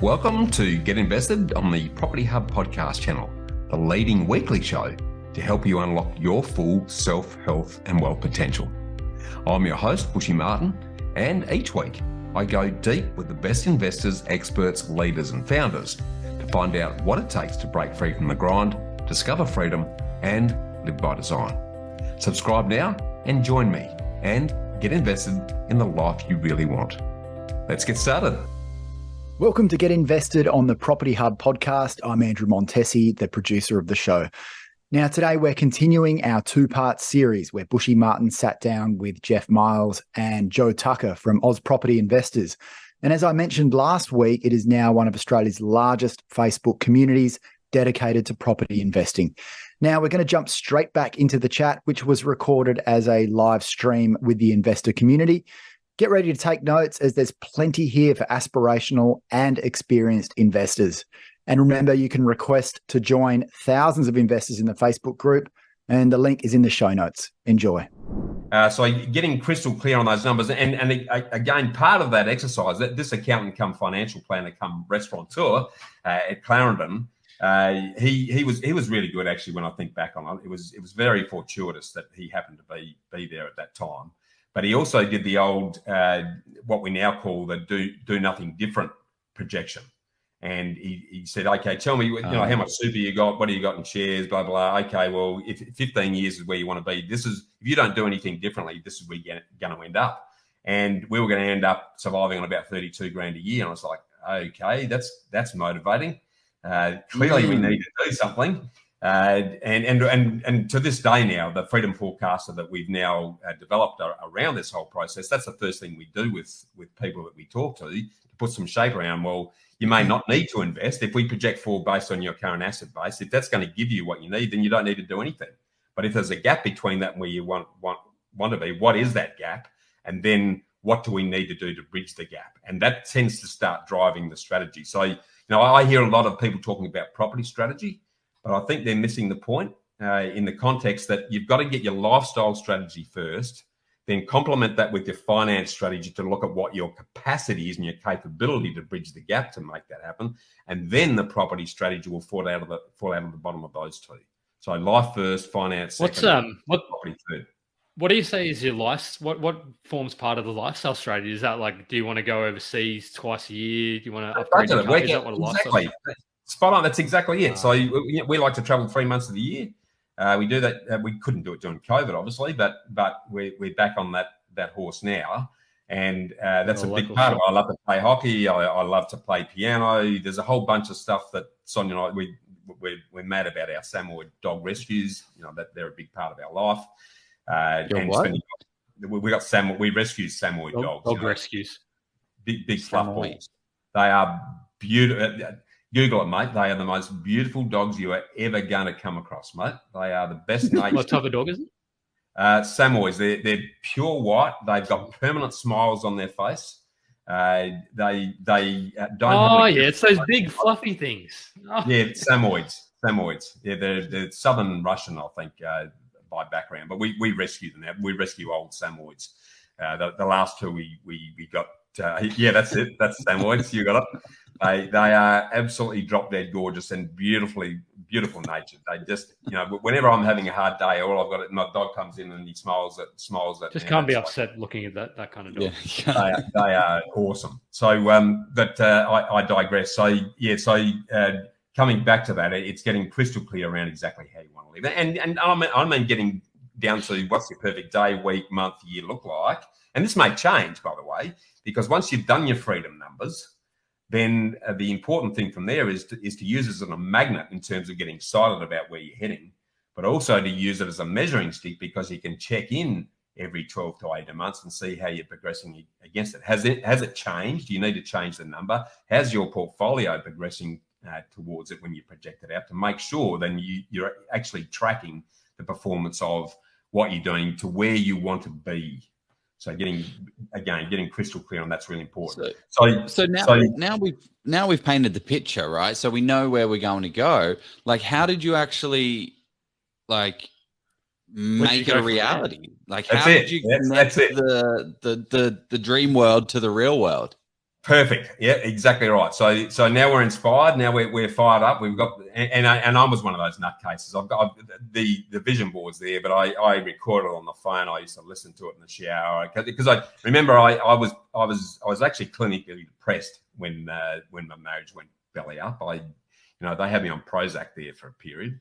Welcome to Get Invested on the Property Hub podcast channel, the leading weekly show to help you unlock your full self, health and wealth potential. I'm your host, Bushy Martin, and each week I go deep with the best investors, experts, leaders and founders to find out what it takes to break free from the grind, discover freedom and live by design. Subscribe now and join me and get invested in the life you really want. Let's get started. Welcome to Get Invested on the Property Hub podcast. I'm Andrew Montesi, the producer of the show. Now, today we're continuing our two-part series where Bushy Martin sat down with Jeff Miles and Joe Tucker from Oz Property Investors. And as I mentioned last week, it is now one of Australia's largest Facebook communities dedicated to property investing. Now, we're going to jump straight back into the chat, which was recorded as a live stream with the investor community. Get ready to take notes as there's plenty here for aspirational and experienced investors. And remember, you can request to join thousands of investors in the Facebook group, and the link is in the show notes. Enjoy. So getting crystal clear on those numbers. And again, part of that exercise, that this accountant come financial planner come restaurateur at Clarendon, he was really good actually when I think back on it. It was very fortuitous that he happened to be there at that time. But he also did the old, what we now call the do nothing different projection. And he said, okay, tell me, how much super you got, what do you got in shares, blah, blah. Okay, well, if 15 years is where you want to be, if you don't do anything differently, this is where you're going to end up. And we were going to end up surviving on about 32 grand a year. And I was like, okay, that's motivating. Clearly we need to do something. And to this day now, the Freedom Forecaster that we've now developed around this whole process, that's the first thing we do with people that we talk to put some shape around. Well, you may not need to invest. If we project forward based on your current asset base, if that's going to give you what you need, then you don't need to do anything. But if there's a gap between that and where you want to be, what is that gap? And then what do we need to do to bridge the gap? And that tends to start driving the strategy. So, I hear a lot of people talking about property strategy, but I think they're missing the point in the context that you've got to get your lifestyle strategy first, then complement that with your finance strategy to look at what your capacity is and your capability to bridge the gap to make that happen. And then the property strategy will fall out of the bottom of those two. So life first, finance second, property third. What do you say is your life? What forms part of the lifestyle strategy? Is that like, do you want to go overseas twice a year? Do you want to upgrade your car? Is that what a lifestyle? Spot on. That's exactly it. So we like to travel 3 months of the year. We do that. We couldn't do it during COVID, obviously, but we're back on that horse now, and that's a big part of it. I love to play hockey. I love to play piano. There's a whole bunch of stuff that Sonia and I we're mad about our Samoyed dog rescues. That they're a big part of our life. We got we rescue Samoyed dogs. Dog rescues. Big fluff balls. They are beautiful. Google it, mate. They are the most beautiful dogs you are ever going to come across, mate. They are the best natured. What type of dog is it? Samoyeds. They're pure white. They've got permanent smiles on their face. They don't. Oh yeah, it's those big fluffy things. Oh. Yeah, Samoyeds. Yeah, they're Southern Russian, I think, by background. But we rescue them now. We rescue old Samoyeds. The last two we got. That's it. That's Samoyeds. You got it. They are absolutely drop dead gorgeous and beautiful natured. They just, whenever I'm having a hard day, all I've got, my dog comes in and he smiles at. Just can't be upset looking at that kind of dog. Yeah. They are awesome. So, but I digress. So coming back to that, it's getting crystal clear around exactly how you want to live, and I mean getting down to what's your perfect day, week, month, year look like. And this may change, by the way, because once you've done your freedom numbers, then the important thing from there is to use it as a magnet in terms of getting excited about where you're heading, but also to use it as a measuring stick because you can check in every 12 to 18 months and see how you're progressing against it. Has it changed? Do you need to change the number? How's your portfolio progressing towards it when you project it out to make sure then you're actually tracking the performance of what you're doing to where you want to be. So getting crystal clear on that's really important. So now we've painted the picture, right? So we know where we're going to go. Like, how did you actually make it a reality? Like, how did you connect the dream world to the real world? Perfect. Yeah, exactly right. So now we're inspired. Now we're fired up. We've got, and I was one of those nutcases. I've got the vision boards there, but I recorded it on the phone. I used to listen to it in the shower because I remember I was actually clinically depressed when my marriage went belly up. They had me on Prozac there for a period.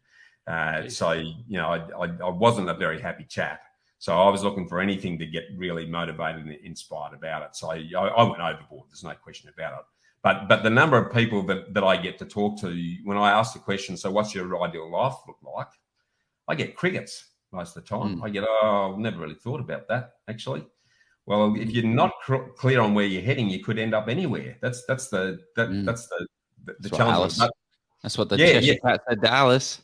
So I wasn't a very happy chap. So I was looking for anything to get really motivated and inspired about it. So I went overboard. There's no question about it. But the number of people that I get to talk to when I ask the question, so what's your ideal life look like? I get crickets most of the time. I get, I've never really thought about that, actually. Well, if you're not clear on where you're heading, you could end up anywhere. That's the challenge. That's what the Cheshire Cat said to Alice.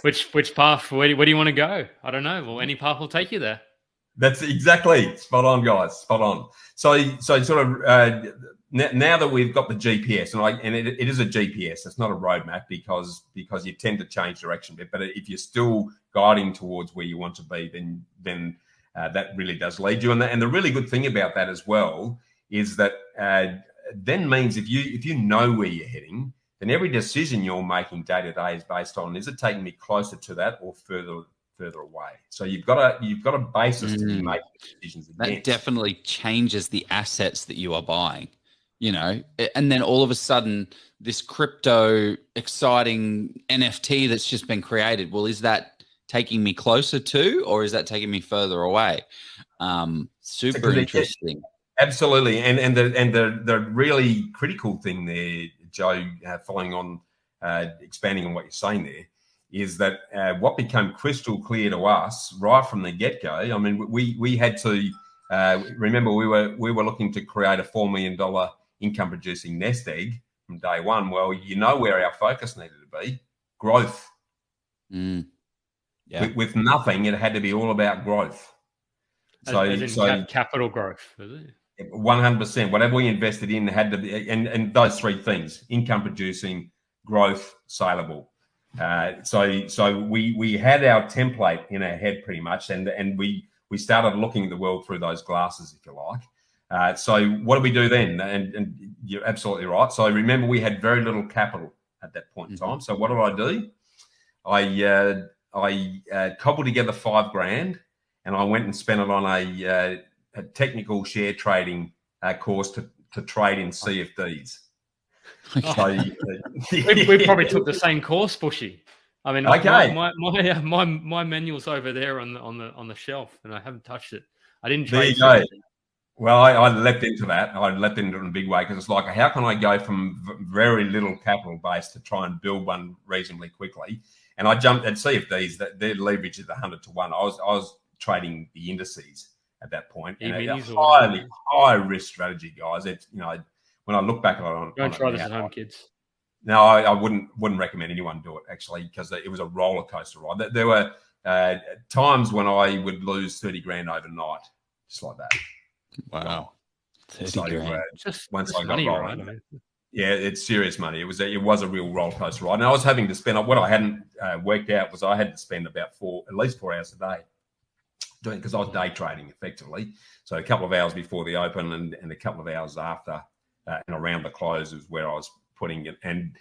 Which path? Where do you want to go? I don't know. Well, any path will take you there. That's exactly spot on, guys. Spot on. So sort of now that we've got the GPS, and it is a GPS, it's not a roadmap because you tend to change direction a bit. But if you're still guiding towards where you want to be, then that really does lead you. And the really good thing about that as well is that then means if you know where you're heading, then every decision you're making day to day is based on, is it taking me closer to that or further away? So you've got a basis to be making decisions against. That definitely changes the assets that you are buying, and then all of a sudden this crypto exciting NFT that's just been created. Well, is that taking me closer to, or is that taking me further away? Super interesting. Absolutely. And the really critical thing there, Joe, following on, expanding on what you're saying there, is that what became crystal clear to us right from the get-go. I mean, we had to remember we were looking to create a $4 million income-producing nest egg from day one. Well, where our focus needed to be: growth. Yeah. With nothing, it had to be all about growth. Capital growth, is it? 100%. Whatever we invested in had to be, and those three things: income producing, growth, saleable. So we had our template in our head pretty much, and we started looking at the world through those glasses, if you like. So what do we do then? And you're absolutely right. So remember, we had very little capital at that point in time. So what did I do? I cobbled together $5,000, and I went and spent it on a technical share trading course to trade in CFDs. Okay. So, we probably took the same course, Bushy. I mean, okay. My manual's over there on the shelf, and I haven't touched it. I didn't trade. There you go. Well, I leapt into that. I leapt into it in a big way because it's like, how can I go from very little capital base to try and build one reasonably quickly? And I jumped at CFDs. That their leverage is 100 to 1. I was trading the indices at that point. And a highly high risk strategy, guys. It's when I look back on it, don't try this at home, kids. No, I wouldn't recommend anyone do it actually, because it was a roller coaster ride. There were times when I would lose 30 grand overnight, just like that. Wow, 30 grand. Once I got money, rolling, right? Yeah, it's serious money. It was a real roller coaster ride, and I was having to spend what I hadn't worked out was I had to spend about at least 4 hours a day doing, because I was day trading effectively. So a couple of hours before the open and a couple of hours after and around the close is where I was putting it. And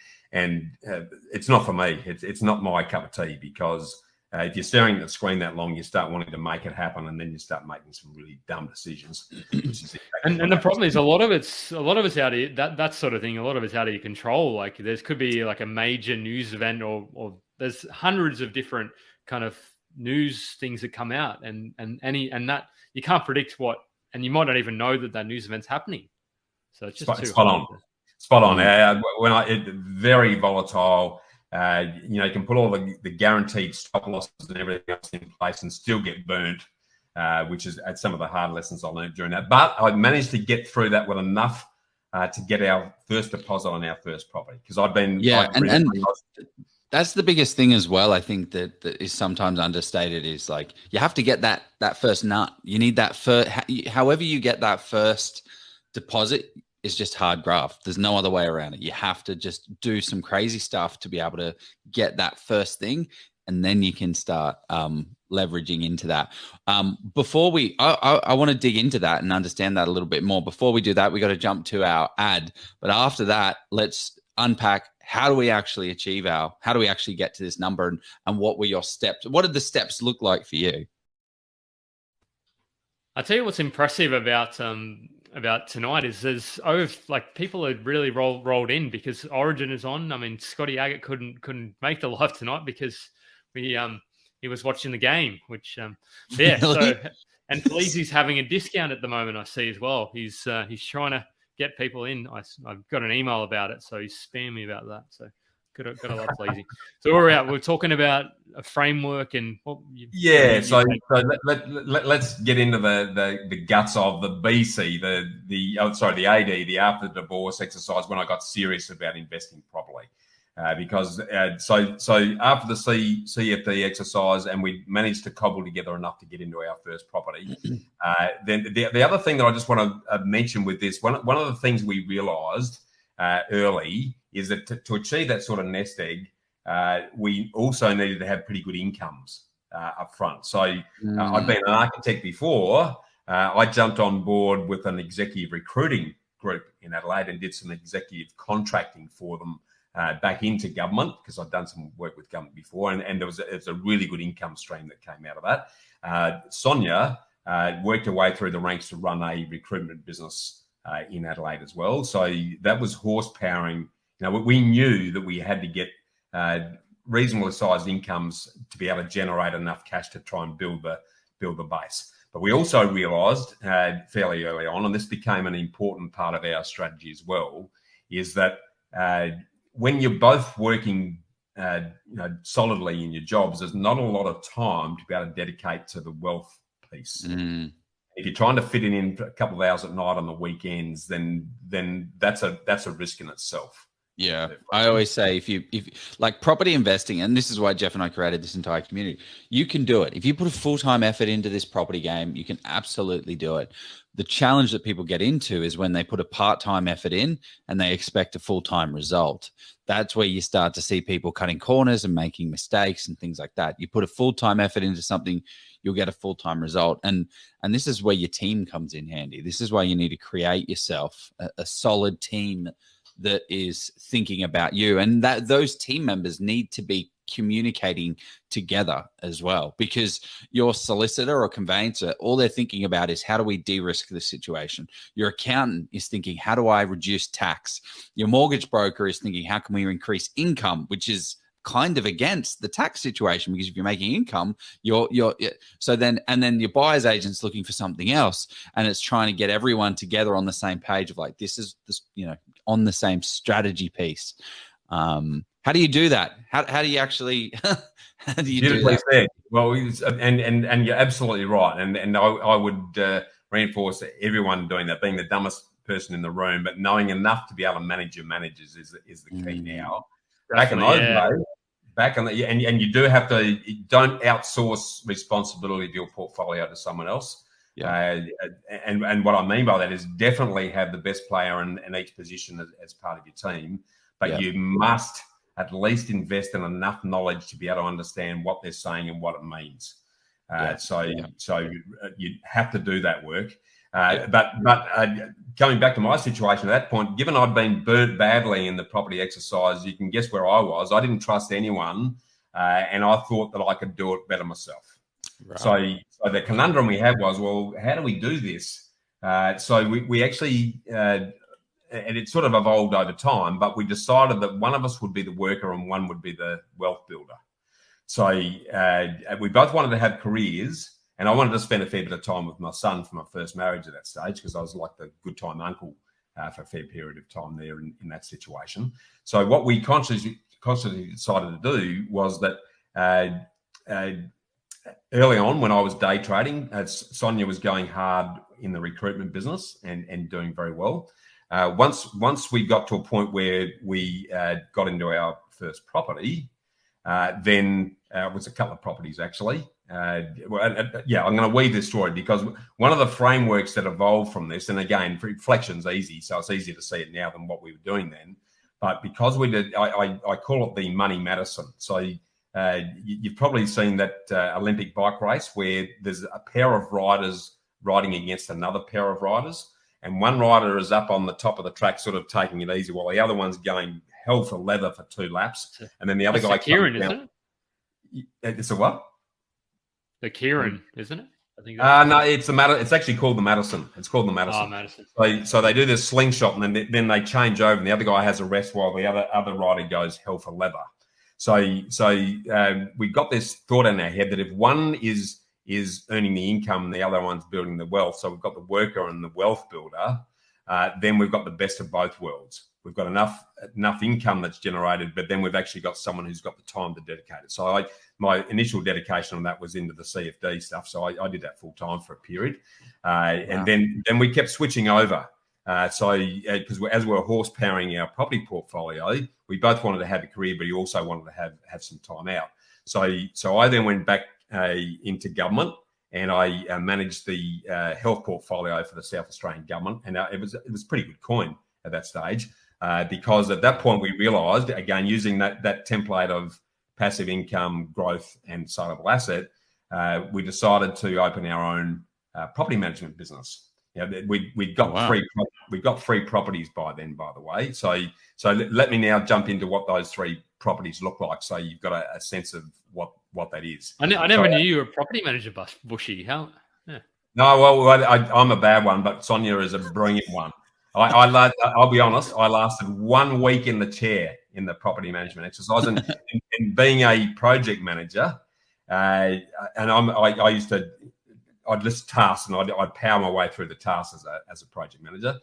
it's not for me. It's not my cup of tea, because if you're staring at the screen that long, you start wanting to make it happen, and then you start making some really dumb decisions. Which is exactly and the problem is a lot of it's out of that sort of thing. A lot of it's out of your control. Like there could be like a major news event, or there's hundreds of different kind of news things that come out, and that you can't predict what, and you might not even know that news event's happening. So it's just spot on. Very volatile. You can put all the guaranteed stop losses and everything else in place and still get burnt, which is some of the hard lessons I learned during that. But I managed to get through that with enough to get our first deposit on our first property, because I've been that's the biggest thing as well. I think that is sometimes understated is like you have to get that first nut. You need that first. However you get that first deposit is just hard graft. There's no other way around it. You have to just do some crazy stuff to be able to get that first thing. and then you can start leveraging into that. Before I want to dig into that and understand that a little bit more. Before we do that, we got to jump to our ad. But after that, let's unpack how do we actually how do we actually get to this number, and what were your steps? What did the steps look like for you? I'll tell you what's impressive about tonight is there's people are really rolled in because Origin is on. I mean, Scotty Agate couldn't make the live tonight because he was watching the game, which Really? So and Fleasy's having a discount at the moment, I see as well. He's trying to get people in. I've got an email about it, so he's spammed me about that. So got to love Fleasy. So we're talking about a framework and let's get into the guts of the BC, the AD, the after divorce exercise when I got serious about investing properly. Because after the CFD exercise, and we managed to cobble together enough to get into our first property. Then the other thing that I just want to mention with this, one of the things we realised early is that to achieve that sort of nest egg, we also needed to have pretty good incomes up front. So I've been an architect before. I jumped on board with an executive recruiting group in Adelaide and did some executive contracting for them. Back into government because I'd done some work with government before, and there was a really good income stream that came out of that. Sonia worked her way through the ranks to run a recruitment business in Adelaide as well. So that was horsepowering. We knew that we had to get reasonably sized incomes to be able to generate enough cash to try and build the base. But we also realised fairly early on, and this became an important part of our strategy as well, is that when you're both working solidly in your jobs, there's not a lot of time to be able to dedicate to the wealth piece. If you're trying to fit it in a couple of hours at night on the weekends, then that's a risk in itself. Yeah, I always say if like property investing, and this is why Jeff and I created this entire community, you can do it. If you put a full-time effort into this property game, you can absolutely do it. The challenge that people get into is when they put a part-time effort in and they expect a full-time result. That's where you start to see people cutting corners and making mistakes and things like that. You put a full-time effort into something, you'll get a full-time result. And this is where your team comes in handy. This is why you need to create yourself a solid team that is thinking about you, and that those team members need to be communicating together as well, because your solicitor or conveyancer, all they're thinking about is how do we de-risk the situation. Your accountant is thinking, how do I reduce tax? Your mortgage broker is thinking, how can we increase income, which is kind of against the tax situation, because if you're making income, then your buyer's agent's looking for something else, and it's trying to get everyone together on the same page of like, this is this, on the same strategy piece. How do you do that? How do you actually how do you do that? Said. Well, and you're absolutely right, and I would reinforce everyone doing that, being the dumbest person in the room, but knowing enough to be able to manage your managers is the key now. Back in those days, and you do have to, don't outsource responsibility of your portfolio to someone else. Yeah. And what I mean by that is definitely have the best player in each position as part of your team, but you must at least invest in enough knowledge to be able to understand what they're saying and what it means. So you have to do that work. But going back to my situation at that point, given I'd been burnt badly in the property exercise, you can guess where I was. I didn't trust anyone, and I thought that I could do it better myself. Right. So the conundrum we had was, well, how do we do this? So we actually, and it sort of evolved over time, but we decided that one of us would be the worker and one would be the wealth builder. So we both wanted to have careers. And I wanted to spend a fair bit of time with my son for my first marriage at that stage, because I was like the good time uncle for a fair period of time there in that situation. So what we consciously decided to do was that early on when I was day trading, Sonia was going hard in the recruitment business and doing very well. Once we got to a point where we got into our first property, then it was a couple of properties actually. I'm going to weave this story because one of the frameworks that evolved from this, and again, reflection's easy, so it's easier to see it now than what we were doing then. But because we did, I call it the money medicine. So you've probably seen that Olympic bike race where there's a pair of riders riding against another pair of riders, and one rider is up on the top of the track sort of taking it easy while the other one's going hell for leather for 2 laps, and then the other guy Kieran, comes isn't it? It's a what? The Kieran, isn't it? I think. No, it's It's actually called the Madison. It's called the Madison. Oh, Madison. So they do this slingshot, and then they change over, and the other guy has a rest while the other rider goes hell for leather. So we got this thought in our head that if one is earning the income and the other one's building the wealth, so we've got the worker and the wealth builder, then we've got the best of both worlds. We've got enough income that's generated, but then we've actually got someone who's got the time to dedicate it. So my initial dedication on that was into the CFD stuff. So I did that full time for a period, and then we kept switching over. Because as we were horse powering our property portfolio, we both wanted to have a career, but he also wanted to have some time out. So I then went back into government, and I managed the health portfolio for the South Australian government, and it was pretty good coin at that stage, because at that point we realised, again, using that template of passive income, growth, and saleable asset, we decided to open our own property management business. We'd got three properties by then, by the way. So let me now jump into what those 3 properties look like, so you've got a sense of what that is. I never knew you were a property manager, Bushy. How? Yeah. No, well, I'm a bad one, but Sonia is a brilliant one. I'll be honest, I lasted 1 week in the chair in the property management exercise, and being a project manager, and I used to. I'd list tasks and I'd power my way through the tasks as a project manager.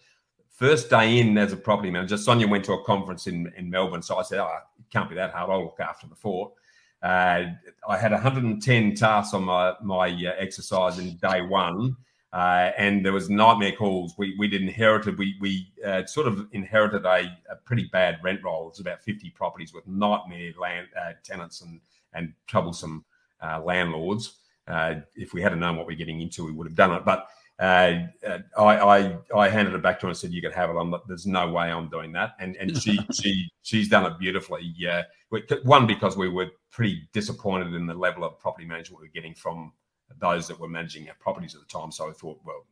First day in as a property manager, Sonia went to a conference in Melbourne. So I said, it can't be that hard. I'll look after the fort. I had 110 tasks on my exercise in day 1. And there was nightmare calls. We sort of inherited a pretty bad rent roll. It's about 50 properties with nightmare land tenants and troublesome landlords. If we had known what we're getting into, we would have done it. But I handed it back to her and said, "You could have it." There's no way I'm doing that. And she's done it beautifully. Yeah, one, because we were pretty disappointed in the level of property management we were getting from those that were managing our properties at the time. So I thought, well,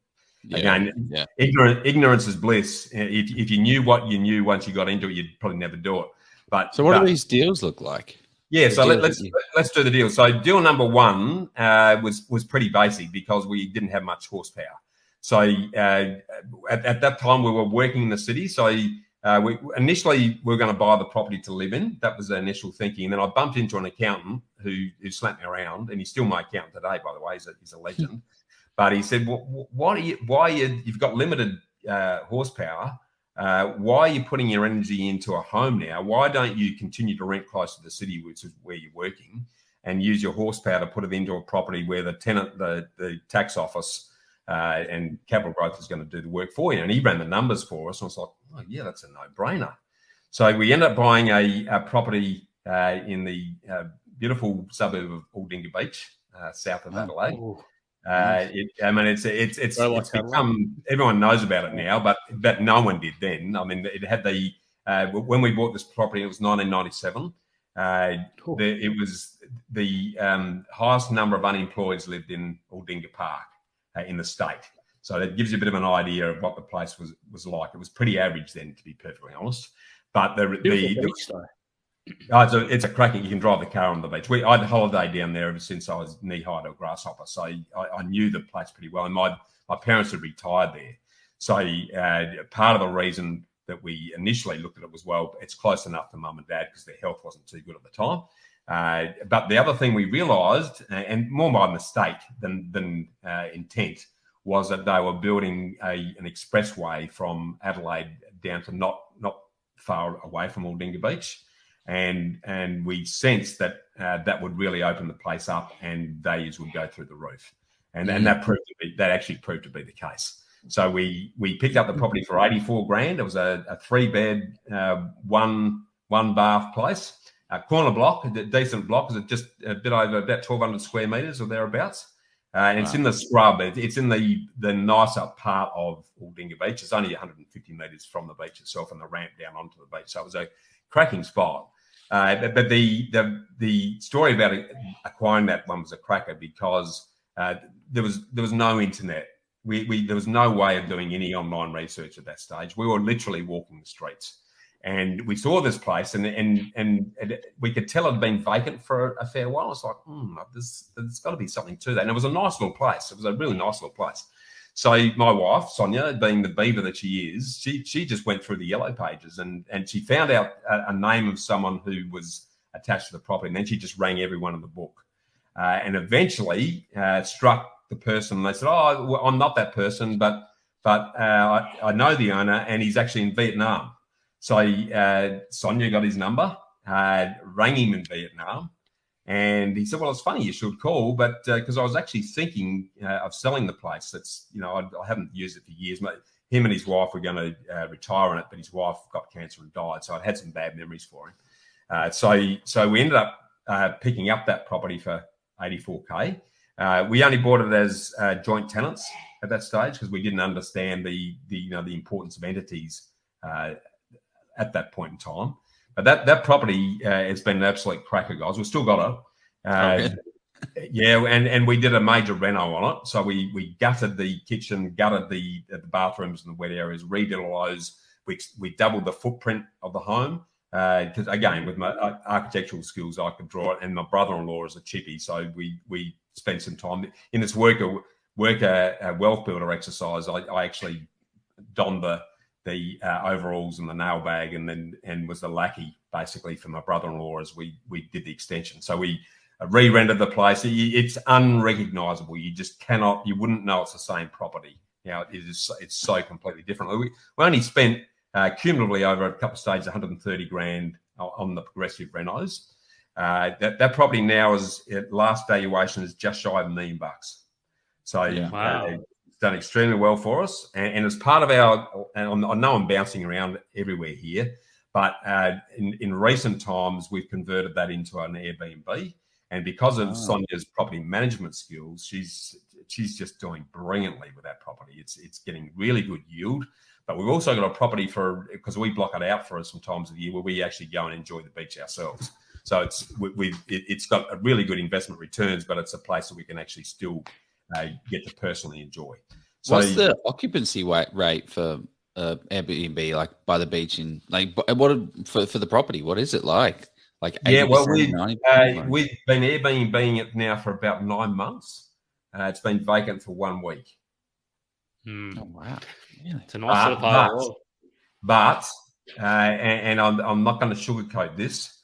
ignorance is bliss. If you knew what you knew once you got into it, you'd probably never do it. But so, what do these deals look like? Yeah, so let's do the deal. So deal number 1 was pretty basic because we didn't have much horsepower. So at that time we were working in the city. So we were going to buy the property to live in. That was the initial thinking. And then I bumped into an accountant who slapped me around, and he's still my accountant today, by the way. He's a legend. But he said, "Well, you've got limited horsepower. Why are you putting your energy into a home now? Why don't you continue to rent close to the city, which is where you're working, and use your horsepower to put it into a property where the tenant, the tax office, and capital growth is going to do the work for you?" And he ran the numbers for us. And I was like, "Oh, yeah, that's a no-brainer." So we ended up buying a property in the beautiful suburb of Aldinga Beach, south of Adelaide. Oh. It's become, everyone knows about it now, but no one did then. I mean, it had when we bought this property, it was 1997. It was the highest number of unemployeds lived in Aldinga Park in the state. So that gives you a bit of an idea of what the place was like. It was pretty average then, to be perfectly honest. But it's a cracking. You can drive the car on the beach. I'd holiday down there ever since I was knee-high to a grasshopper, so I knew the place pretty well. And my parents had retired there, so part of the reason that we initially looked at it was, well, it's close enough to mum and dad because their health wasn't too good at the time. But the other thing we realised, and more by mistake than intent, was that they were building an expressway from Adelaide down to not far away from Aldinga Beach. And we sensed that that would really open the place up and values would go through the roof. And that actually proved to be the case. So we picked up the property for 84 grand. It was a 3-bed, one bath place, a corner block, a decent block. It was just a bit over about 1,200 square metres or thereabouts. And it's in the scrub. It's in the nicer part of Aldinga Beach. It's only 150 metres from the beach itself and the ramp down onto the beach. So it was a cracking spot. But the story about acquiring that one was a cracker because there was no internet. There was no way of doing any online research at that stage. We were literally walking the streets, and we saw this place, and we could tell it had been vacant for a fair while. It's like, there's got to be something to that. And it was a nice little place. It was a really nice little place. So my wife, Sonia, being the beaver that she is, she just went through the yellow pages and she found out a name of someone who was attached to the property, and then she just rang everyone in the book, and eventually struck the person. And they said, "Oh, well, I'm not that person, but I know the owner, and he's actually in Vietnam." So Sonia got his number, rang him in Vietnam. And he said, "Well, it's funny you should call, but because I was actually thinking of selling the place. That's, I haven't used it for years. Him and his wife were going to retire on it, but his wife got cancer and died. So I'd had some bad memories for him. So we ended up picking up that property for $84K. We only bought it as joint tenants at that stage because we didn't understand the importance of entities at that point in time. But that property has been an absolute cracker, guys. We've still got it. Yeah, and we did a major reno on it. So we gutted the kitchen, gutted the bathrooms and the wet areas, redid all those. We doubled the footprint of the home because, again, with my architectural skills, I could draw it. And my brother-in-law is a chippy, so we spent some time in this work a wealth builder exercise. I actually donned the overalls and the nail bag and was the lackey basically for my brother-in-law as we did the extension. So we re-rendered the place. It's unrecognizable. You just cannot, you wouldn't know it's the same property. It's so completely different. We only spent cumulatively over a couple of stages, 130 grand on the progressive renos. That property now is at last valuation is just shy of $1 million. So it's done extremely well for us. And as part of our, and I know I'm bouncing around everywhere here, but in recent times, we've converted that into an Airbnb. And because of Sonia's property management skills, she's just doing brilliantly with that property. It's getting really good yield. But we've also got a property because we block it out for some times of the year where we actually go and enjoy the beach ourselves. So it's got a really good investment returns, but it's a place that we can actually still get to personally enjoy. So, what's the occupancy rate for Airbnb, like by the beach in what for the property? What is it like? Like 80%, yeah, well, 90%? We've been Airbnb it now for about 9 months. It's been vacant for 1 week. Oh wow, really? It's a nice little part of the world. But and I'm not going to sugarcoat this.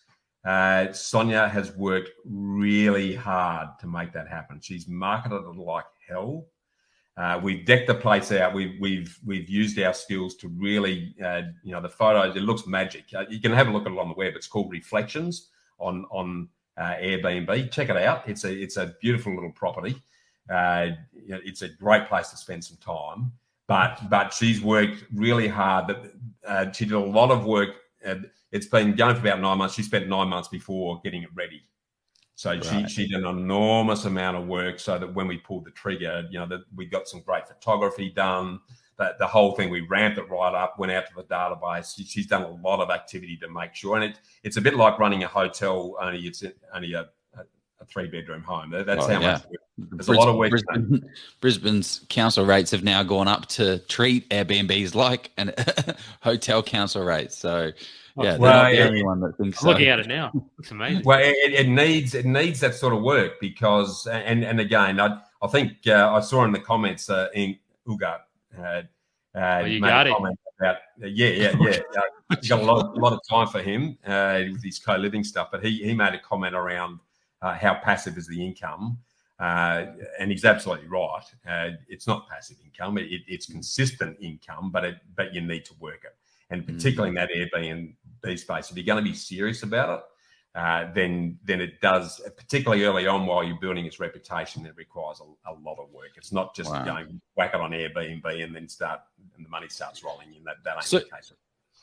Sonia has worked really hard to make that happen. She's marketed it like hell. We've decked the place out. We've used our skills to really, the photos. It looks magic. You can have a look at it on the web. It's called Reflections on Airbnb. Check it out. It's a beautiful little property. It's a great place to spend some time. But she's worked really hard. She did a lot of work. It's been going for about 9 months. She spent 9 months before getting it ready. So she did an enormous amount of work so that when we pulled the trigger, that we got some great photography done. The whole thing, we ramped it right up, went out to the database. She's done a lot of activity to make sure. And it's a bit like running a hotel, only it's only a 3-bedroom home. That's how much work. There's a lot of work. Brisbane's council rates have now gone up to treat Airbnbs like an hotel council rate. So yeah, they're not the only one that thinks so. Looking at it now, it's amazing. Well, it needs that sort of work because, and again, I think I saw in the comments in Ugat you made got a comment about you got a lot of time for him with his co-living stuff, but he made a comment around how passive is the income, and he's absolutely right. It's not passive income; it's consistent income, but you need to work it. And particularly in that Airbnb space, if you're going to be serious about it, then it does, particularly early on while you're building its reputation, it requires a lot of work. It's not just going whack it on Airbnb and then the money starts rolling in. That ain't the case.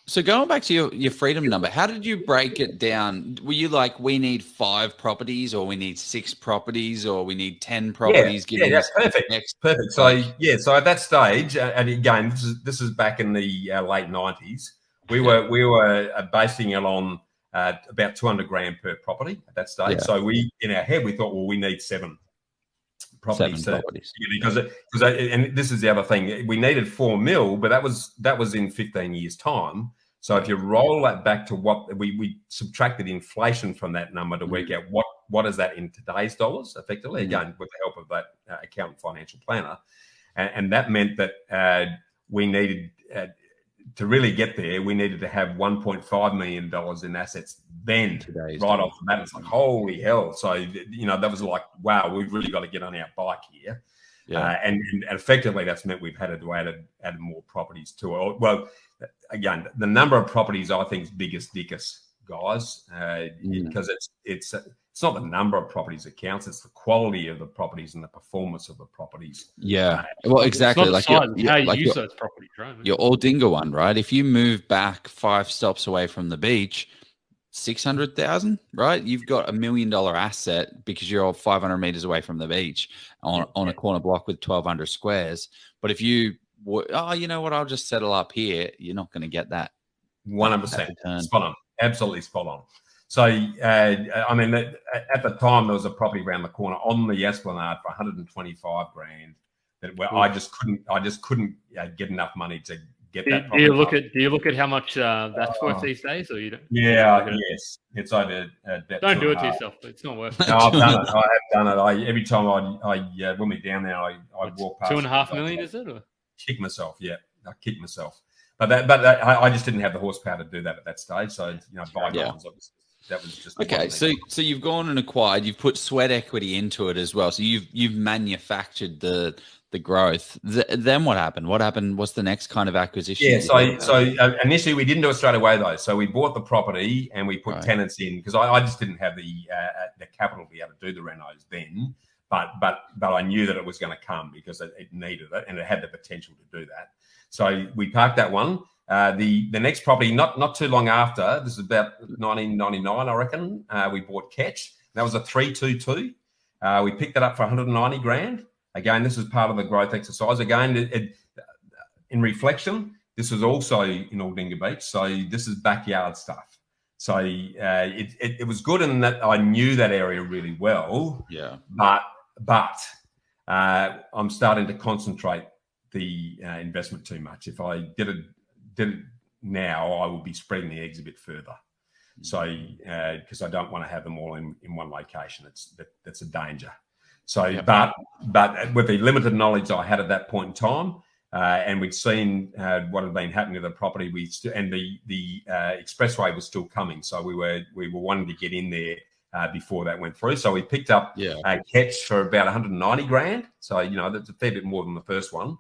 So going back to your freedom number, how did you break it down? Were you like, we need 5 properties, or we need 6 properties, or we need 10 properties? That's perfect. Perfect. So at that stage, and again, this is back in the late 90s. We were basing it on about 200 grand per property at that stage. Yeah. So in our head, we thought, well, we need 7 properties. Because and this is the other thing, we needed 4 mil, but that was in 15 years time. So if you roll that back to what we subtracted inflation from that number to work out what is that in today's dollars, effectively, again, with the help of that accountant financial planner. And that meant that we needed to really get there, we needed to have $1.5 million in assets then. Right off the bat, it's like, holy hell. So, that was like, wow, we've really got to get on our bike here. Yeah. And effectively, that's meant we've had to add more properties to it. Well, again, the number of properties, I think, is biggest dickus, guys, because it's not the number of properties that counts; it's the quality of the properties and the performance of the properties. Yeah, well, exactly. Like how you use those properties, right? Your Aldinga one, right? If you move back 5 stops away from the beach, 600,000, right? You've got $1 million asset because you're 500 meters away from the beach on a corner block with 1,200 squares. But if you, you know what? I'll just settle up here. You're not going to get that. 100%. Spot on. Absolutely spot on. So, I mean, at the time, there was a property around the corner on the Esplanade for 125 grand that I just couldn't get enough money to get that property. Do you look at how much that's worth these days, or you don't? Yeah, yes. It's over. Don't do it to yourself. It's not worth it. No, I've done it. I have done it. Every time I when we're down there, I walk past. $2.5 million, is it? Or? Kick myself. Yeah, I kick myself. But I just didn't have the horsepower to do that at that stage. So bygones, obviously. That was just okay. So you've gone and acquired. You've put sweat equity into it as well. So you've manufactured the growth. Then what happened? What's the next kind of acquisition? Yeah. So initially we didn't do it straight away though. So we bought the property and we put tenants in because I just didn't have the capital to be able to do the renos then. But I knew that it was going to come because it needed it and it had the potential to do that. So we parked that one. The next property, not too long after, this is about 1999, I reckon, we bought Ketch. That was a 322. We picked that up for 190 grand. Again, this is part of the growth exercise. Again, in reflection, this was also in Aldinga Beach. So this is backyard stuff. So it was good in that I knew that area really well. Yeah. But I'm starting to concentrate the investment too much. If I did it now, I would be spreading the eggs a bit further. So because I don't want to have them all in one location. That's a danger. So, but with the limited knowledge I had at that point in time, and we'd seen what had been happening to the property, and the expressway was still coming. So we were wanting to get in there before that went through. So we picked up a Ketch for about 190 grand. So that's a fair bit more than the first one.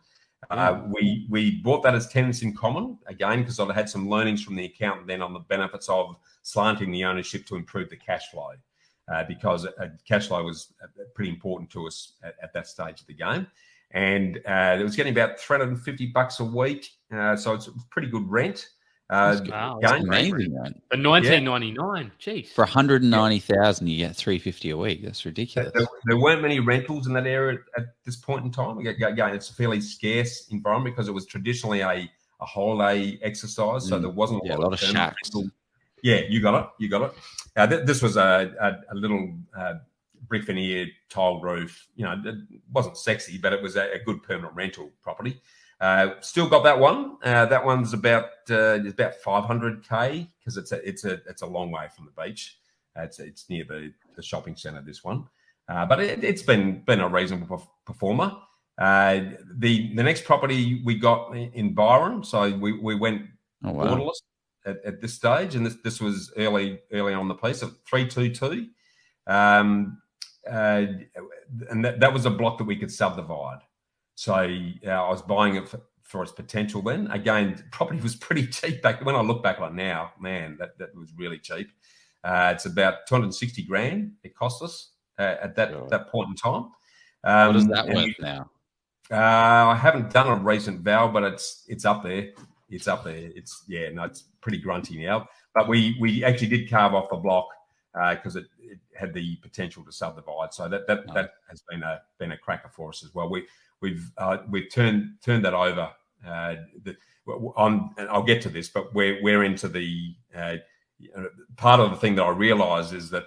We bought that as tenants in common, again, because I had some learnings from the accountant then on the benefits of slanting the ownership to improve the cash flow, because cash flow was pretty important to us at that stage of the game. And it was getting about $350 a week, so it's pretty good rent. Wow, that's amazing, man. For 1999, jeez. For 190,000, you get $350 a week. That's ridiculous. There weren't many rentals in that area at this point in time. Again, it's a fairly scarce environment because it was traditionally a holiday exercise, so there wasn't a lot of shacks. Yeah, you got it. This was a little brick veneer tiled roof. It wasn't sexy, but it was a good permanent rental property. Still got that one. That one's about 500K because it's a long way from the beach. It's near the shopping centre. This one, but it's been a reasonable performer. The next property we got in Byron, so we went borderless at this stage, and this was early on the piece of 322, and that was a block that we could subdivide. So I was buying it for its potential then. Again, property was pretty cheap back when I look back on it now. Man, that was really cheap. It's about 260 grand it cost us at that point in time. What is that worth now? I haven't done a recent val, but it's up there. It's up there. It's pretty grunty now. But we actually did carve off the block because it had the potential to subdivide. So that has been a cracker for us as well. We've turned that over. I'll get to this, but we're into the part of the thing that I realised is that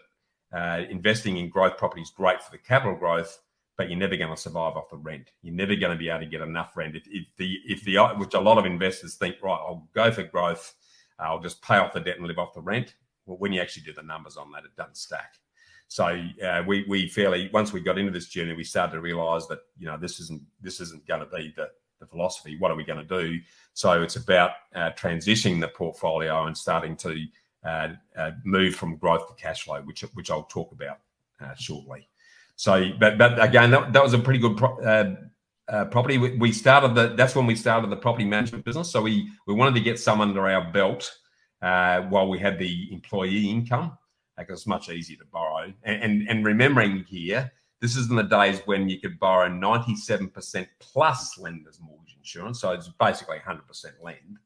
investing in growth property is great for the capital growth, but you're never going to survive off the rent. You're never going to be able to get enough rent. Which a lot of investors think, right, I'll go for growth, I'll just pay off the debt and live off the rent. Well, when you actually do the numbers on that, it doesn't stack. So we fairly, once we got into this journey, we started to realise that this isn't going to be the philosophy. What are we going to do? So it's about transitioning the portfolio and starting to move from growth to cash flow, which I'll talk about shortly. So, but again, that was a pretty good property. We started that's when we started the property management business. So we wanted to get some under our belt while we had the employee income, because it's much easier to borrow. And remembering here, this is in the days when you could borrow 97% plus lender's mortgage insurance. So it's basically 100% lend,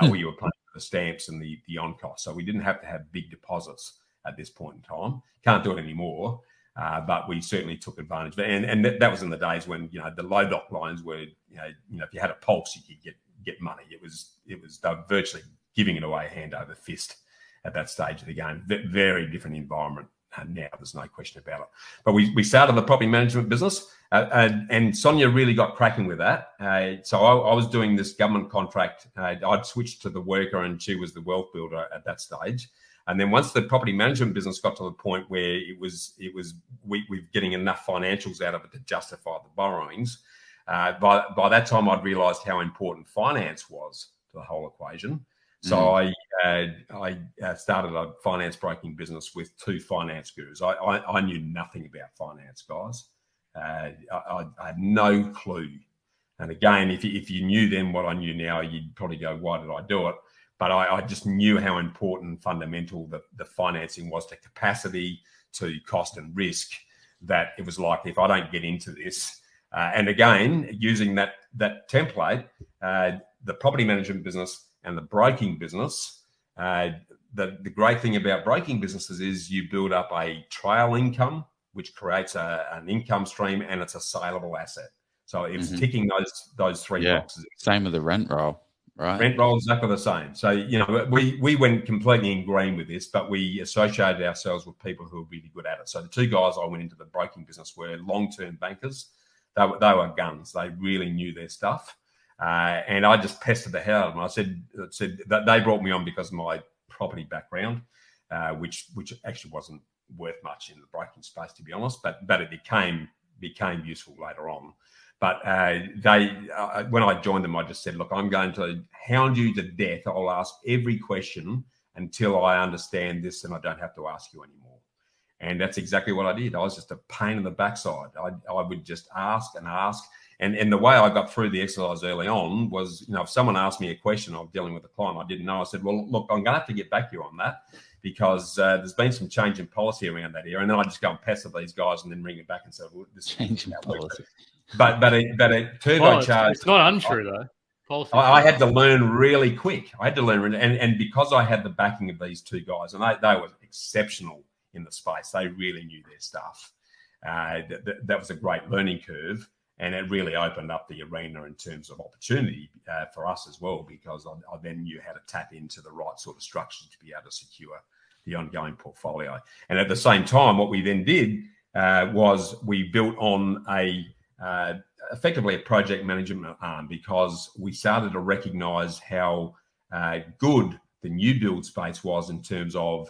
where you were paying for the stamps and the on cost. So we didn't have to have big deposits at this point in time. Can't do it anymore. But we certainly took advantage of it. And that was in the days when, the low doc lines were, if you had a pulse, you could get money. They were virtually giving it away hand over fist at that stage of the game. Very different environment now, there's no question about it. But we started the property management business, and Sonia really got cracking with that. So I was doing this government contract. I'd switched to the worker, and she was the wealth builder at that stage. And then once the property management business got to the point where we're getting enough financials out of it to justify the borrowings, by that time I'd realised how important finance was to the whole equation. So I started a finance broking business with two finance gurus. I knew nothing about finance, guys. I had no clue. And again, if you knew then what I knew now, you'd probably go, why did I do it? But I just knew how important and fundamental the financing was to capacity, to cost and risk, that it was like, if I don't get into this, and again, using that template, the property management business and the broking business, the great thing about broking businesses is you build up a trail income, which creates an income stream, and it's a saleable asset. So it's ticking those three boxes. Same with the rent roll. Right. Rent roll is exactly the same. So, we went completely in green with this, but we associated ourselves with people who were really good at it. So the two guys I went into the broking business were long-term bankers. They were guns. They really knew their stuff. And I just pestered the hell out of them. I said that they brought me on because of my property background, which actually wasn't worth much in the broking space, to be honest, but it became useful later on. But when I joined them, I just said, look, I'm going to hound you to death. I'll ask every question until I understand this and I don't have to ask you anymore. And that's exactly what I did. I was just a pain in the backside. I would just ask and ask. And the way I got through the exercise early on was, if someone asked me a question, I was dealing with a client I didn't know, I said, well, look, I'm going to have to get back to you on that because there's been some change in policy around that area. And then I just go and pester these guys and then ring it back and say, well, this change in policy. But a turbocharged. It's not untrue though. Policy. I had to learn really quick. I had to learn, and because I had the backing of these two guys, and they were exceptional in the space. They really knew their stuff. That was a great learning curve, and it really opened up the arena in terms of opportunity for us as well, because I then knew how to tap into the right sort of structures to be able to secure the ongoing portfolio. And at the same time, what we then did was we built on effectively a project management arm, because we started to recognise how good the new build space was in terms of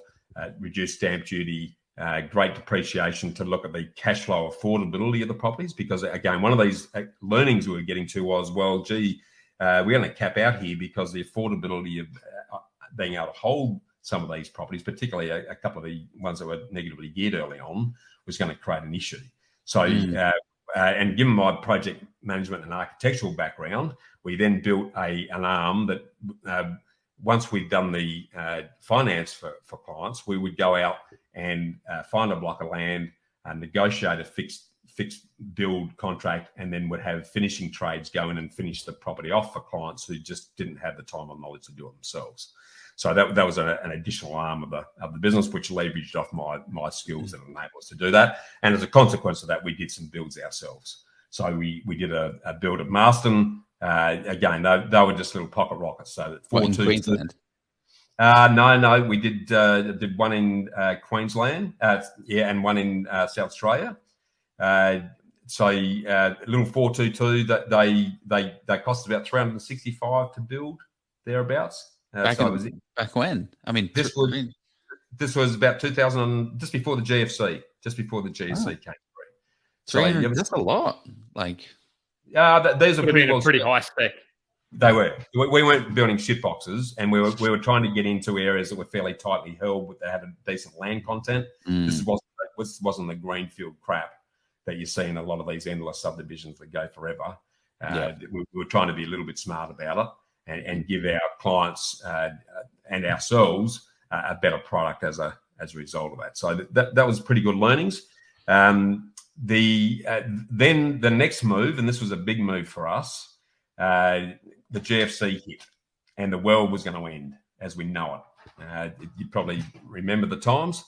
reduced stamp duty, great depreciation, to look at the cash flow affordability of the properties. Because again, one of these learnings we were getting to was, well, we're going to cap out here because the affordability of being able to hold some of these properties, particularly a couple of the ones that were negatively geared early on, was going to create an issue. So, and given my project management and architectural background, we then built an arm that once we'd done the finance for clients, we would go out and find a block of land and negotiate a fixed build contract, and then would have finishing trades go in and finish the property off for clients who just didn't have the time or knowledge to do it themselves. So that was an additional arm of the business, which leveraged off my skills that enabled us to do that. And as a consequence of that, we did some builds ourselves. So we did a build at Marston. Again, they were just little pocket rockets. So that in Queensland? No, we did one in Queensland, and one in South Australia. So little 422 that they cost about 365 to build, thereabouts. Back when? I mean, this was about 2000, just before the GFC, came through. So that's a lot. Like, these are pretty high spec. They were. We weren't building shit boxes, and we were trying to get into areas that were fairly tightly held, but they had a decent land content. This wasn't the greenfield crap that you see in a lot of these endless subdivisions that go forever. We were trying to be a little bit smart about it and give our clients and ourselves a better product as a result of that. So that was pretty good learnings. Then the next move, and this was a big move for us, the GFC hit, and the world was going to end as we know it. You probably remember the times.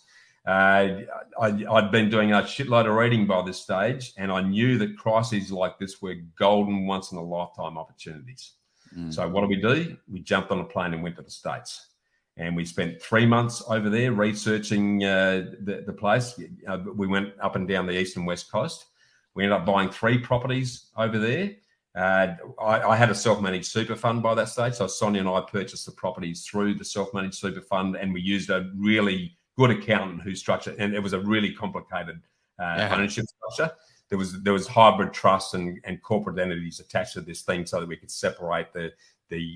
I'd been doing a shitload of reading by this stage, and I knew that crises like this were golden, once-in-a-lifetime opportunities. So what do? We jumped on a plane and went to the States. And we spent 3 months over there researching the place. We went up and down the east and west coast. We ended up buying 3 properties over there. I had a self-managed super fund by that stage. So Sonia and I purchased the properties through the self-managed super fund, and we used a really good accountant who structured, and it was a really complicated ownership structure. There was hybrid trusts and corporate entities attached to this thing so that we could separate the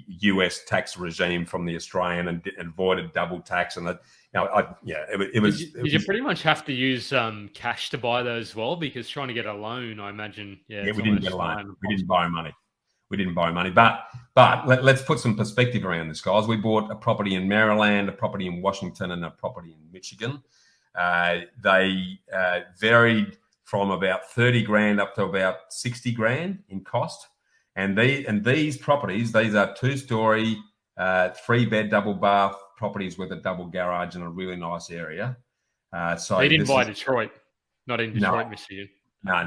US tax regime from the Australian and avoided double tax. And it was. Did you pretty much have to use cash to buy those as well? Because trying to get a loan, I imagine. We didn't get a loan. We didn't borrow money. But let's put some perspective around this, guys. We bought a property in Maryland, a property in Washington, and a property in Michigan. They varied from about 30 grand up to about 60 grand in cost. And these properties, these are 2-story, 3-bed, double bath properties with a double garage in a really nice area. So they didn't buy Detroit, not in Detroit, Michigan. No.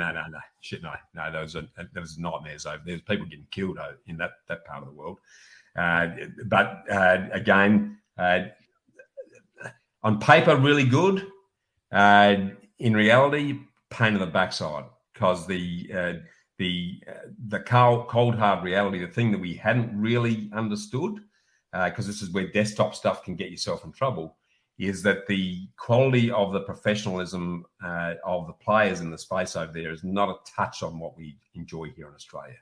Shit, no. There was nightmares over there. There's people getting killed in that part of the world. But again, on paper, really good. In reality, pain in the backside, because the cold hard reality, the thing that we hadn't really understood, because this is where desktop stuff can get yourself in trouble, is that the quality of the professionalism of the players in the space over there is not a touch on what we enjoy here in Australia.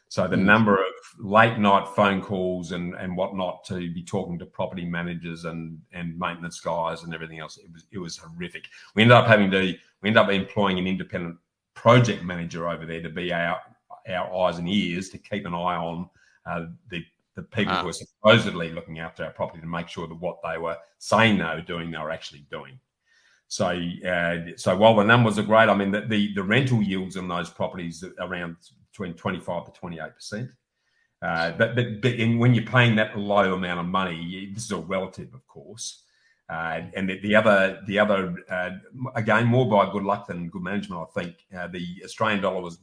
So the number of late night phone calls and whatnot to be talking to property managers and maintenance guys and everything else, it was horrific. We ended up employing an independent project manager over there to be our eyes and ears, to keep an eye on the people who are supposedly looking after our property, to make sure that what they were saying they were doing, they were actually doing. So while the numbers are great, I mean, the rental yields on those properties are around between 25 to 28%. But when you're paying that low amount of money, this is a relative, of course. And the other again, more by good luck than good management, I think. The Australian dollar was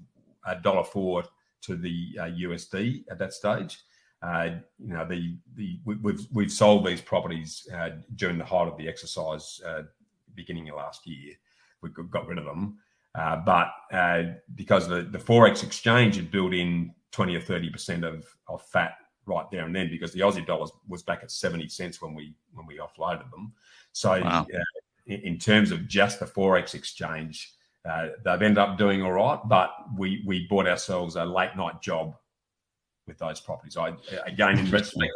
$1.04 to the USD at that stage. We've sold these properties during the height of the exercise, beginning of last year. We got rid of them, but because the Forex exchange had built in 20 or 30% of fat right there and then, because the Aussie dollar was back at 70 cents when we offloaded them. So in terms of just the Forex exchange, they've ended up doing all right, but we bought ourselves a late night job with those properties. Again, in retrospect,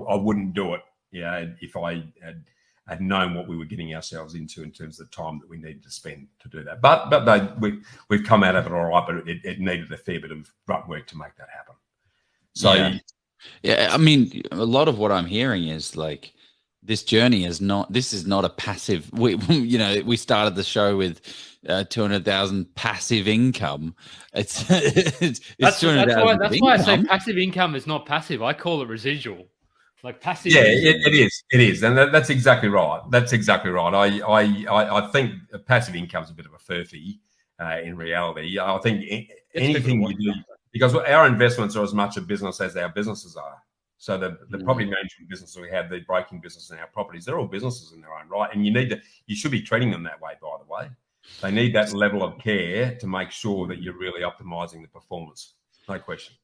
I wouldn't do it if I had known what we were getting ourselves into in terms of the time that we needed to spend to do that. But we've come out of it all right, but it needed a fair bit of grunt work to make that happen. So yeah, I mean, a lot of what I'm hearing is like, this journey is not a passive. We started the show with 200,000 passive income. It's that's 200,000. That's why I say passive income is not passive. I call it residual. Like passive. Yeah, it is, and that's exactly right. I think passive income is a bit of a furphy in reality. I think anything you do, because our investments are as much a business as our businesses are. So the property management business we have, the broking business and our properties, they're all businesses in their own right. And you should be treating them that way, by the way. They need that level of care to make sure that you're really optimizing the performance. No question.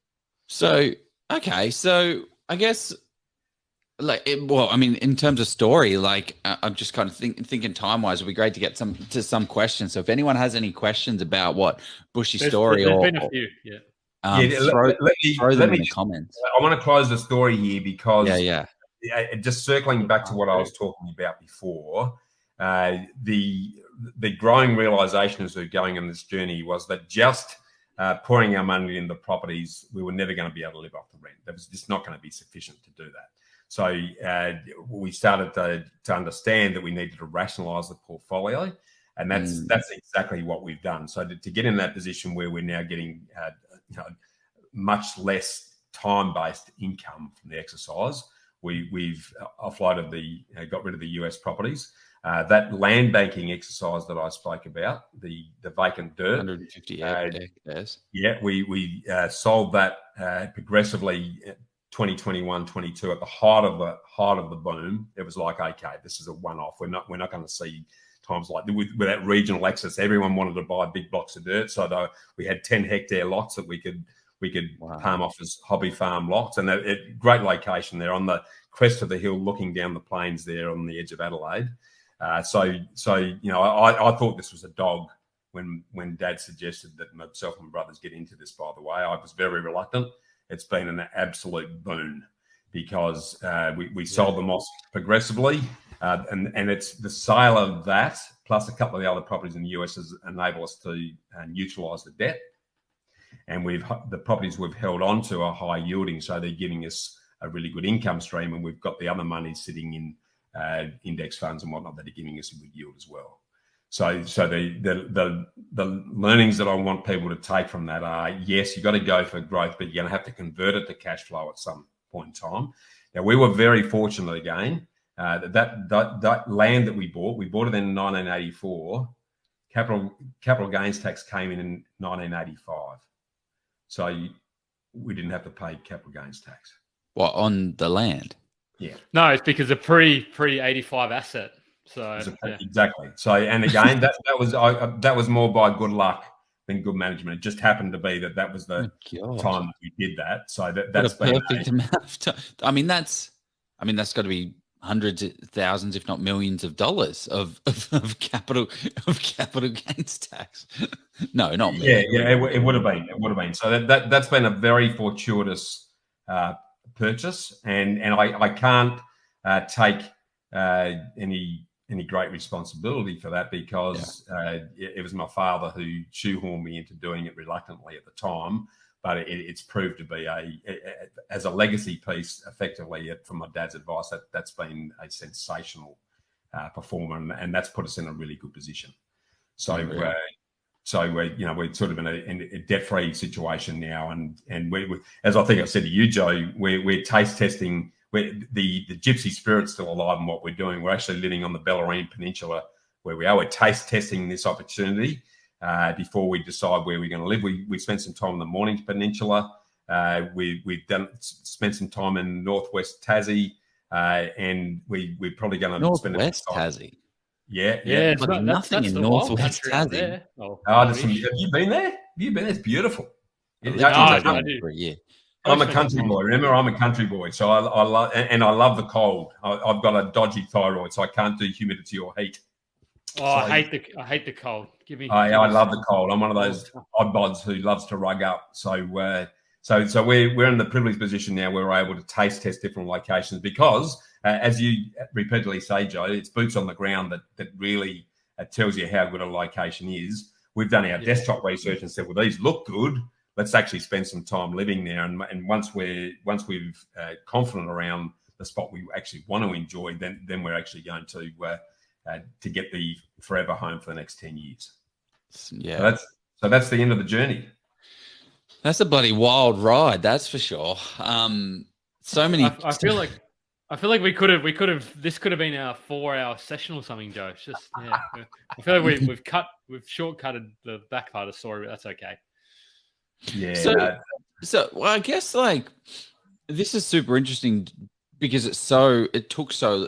So, okay. So I guess in terms of story, I'm just kind of thinking time-wise, it'd be great to get some questions. So if anyone has any questions about what Bushy's story there's been a few, throw them in the comments. I want to close the story here because just circling back to what I was talking about before, the growing realization as we're going on this journey was that just pouring our money into properties, we were never going to be able to live off the rent. That was just not going to be sufficient to do that. So we started to understand that we needed to rationalise the portfolio, and that's exactly what we've done. So to get in that position where we're now getting much less time-based income from the exercise, we've offloaded got rid of the US properties. That land banking exercise that I spoke about, the vacant dirt, 150 hectares. Yeah, we sold that progressively. 2021, 22 at the height of the boom, it was like, okay, this is a one-off. We're not going to see times like with that regional access. Everyone wanted to buy big blocks of dirt, so we had 10-hectare lots that we could palm off as hobby farm lots, and a great location there on the crest of the hill, looking down the plains there on the edge of Adelaide. So I thought this was a dog when Dad suggested that myself and my brothers get into this. By the way, I was very reluctant. It's been an absolute boon because we sold them off progressively, and it's the sale of that plus a couple of the other properties in the US has enabled us to neutralise the debt. And the properties we've held on to are high yielding, so they're giving us a really good income stream, and we've got the other money sitting in index funds and whatnot that are giving us a good yield as well. So the learnings that I want people to take from that are, yes, you've got to go for growth, but you're going to have to convert it to cash flow at some point in time. Now, we were very fortunate again that land that we bought it in 1984. Capital gains tax came in 1985. So we didn't have to pay capital gains tax. What, on the land? Yeah. No, it's because a pre-85 asset. So exactly. So, and again, that was more by good luck than good management. It just happened to be that was the time that we did that. So that's been perfect amount of time. I mean, that's got to be hundreds of thousands, if not millions of dollars of capital gains tax. No, not millions. Yeah, it would have been. It would have been. So that's been a very fortuitous purchase, and I can't take any great responsibility for that because it was my father who shoehorned me into doing it reluctantly at the time. But it's proved to be as a legacy piece, effectively, from my dad's advice, that's been a sensational performer, and that's put us in a really good position. So, we're sort of in a debt-free situation now, and we, as I think I said to you, Joe, we're taste testing. The gypsy spirit's still alive in what we're doing. We're actually living on the Bellarine Peninsula where we are. We're taste testing this opportunity before we decide where we're going to live. We spent some time on the Mornings Peninsula. We've spent some time in Northwest Tassie, and we're probably going to spend Northwest Tassie. Yeah. Nothing in Northwest Tassie. Have you been there? Have you been there? It's beautiful. I do. For a year. I'm a country boy. Remember, I'm a country boy, so I love the cold. I've got a dodgy thyroid, so I can't do humidity or heat. Oh, so, I hate the cold. I love the cold. I'm one of those oddbods who loves to rug up. So we're in the privileged position now where we're able to taste test different locations because, as you repeatedly say, Joe, it's boots on the ground that really tells you how good a location is. We've done our desktop research and said, well, these look good. Let's actually spend some time living there. And once we've confident around the spot we actually want to enjoy, then we're actually going to get the forever home for the next 10 years. Yeah. So that's the end of the journey. That's a bloody wild ride, that's for sure. So many. I feel like we could have. This could have been our 4-hour session or something, Joe. It's just I feel like we've shortcutted the back part of the story, but that's okay. Yeah. So well, I guess This is super interesting because it took so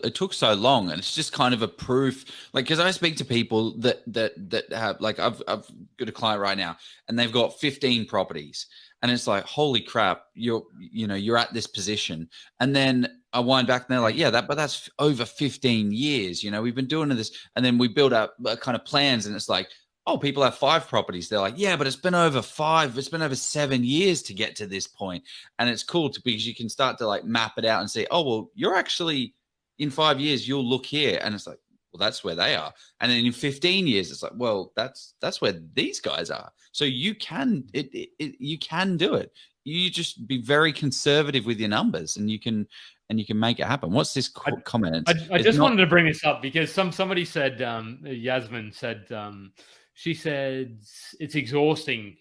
long, and it's just kind of a proof. Like, because I speak to people that have, like, I've got a client right now, and they've got 15 properties, and it's like, holy crap, you're at this position, and then I wind back and they're like, yeah, but that's over 15 years. We've been doing this, and then we build up kind of plans, and it's like, oh, people have 5 properties. They're like, yeah, but it's been over 7 years to get to this point. And it's cool because you can start to like map it out and say, oh, well, you're actually in 5 years, you'll look here. And it's like, well, that's where they are. And then in 15 years, it's like, well, that's where these guys are. So you can you can do it. You just be very conservative with your numbers, and you can make it happen. What's this comment? I just wanted to bring this up because somebody said, Yasmin said, she said it's exhausting.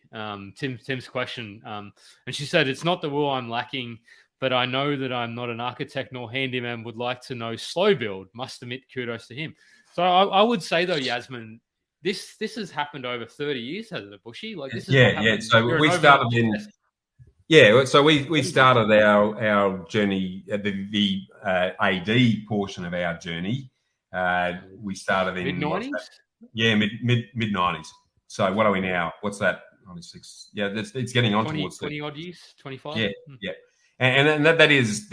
Tim's question, and she said it's not the will I'm lacking, but I know that I'm not an architect nor handyman. Would like to know slow build. Must admit, kudos to him. So I would say though, Yasmin, this has happened over 30 years, hasn't it, Bushy? Like this is yeah. So we started in. Yeah, so we started our journey at the AD portion of our journey. We started in mid-90s. Yeah, mid 90s. So what are we now? What's that? 96. Yeah, it's getting on 20, towards 20 odd years, 25. Yeah. And that is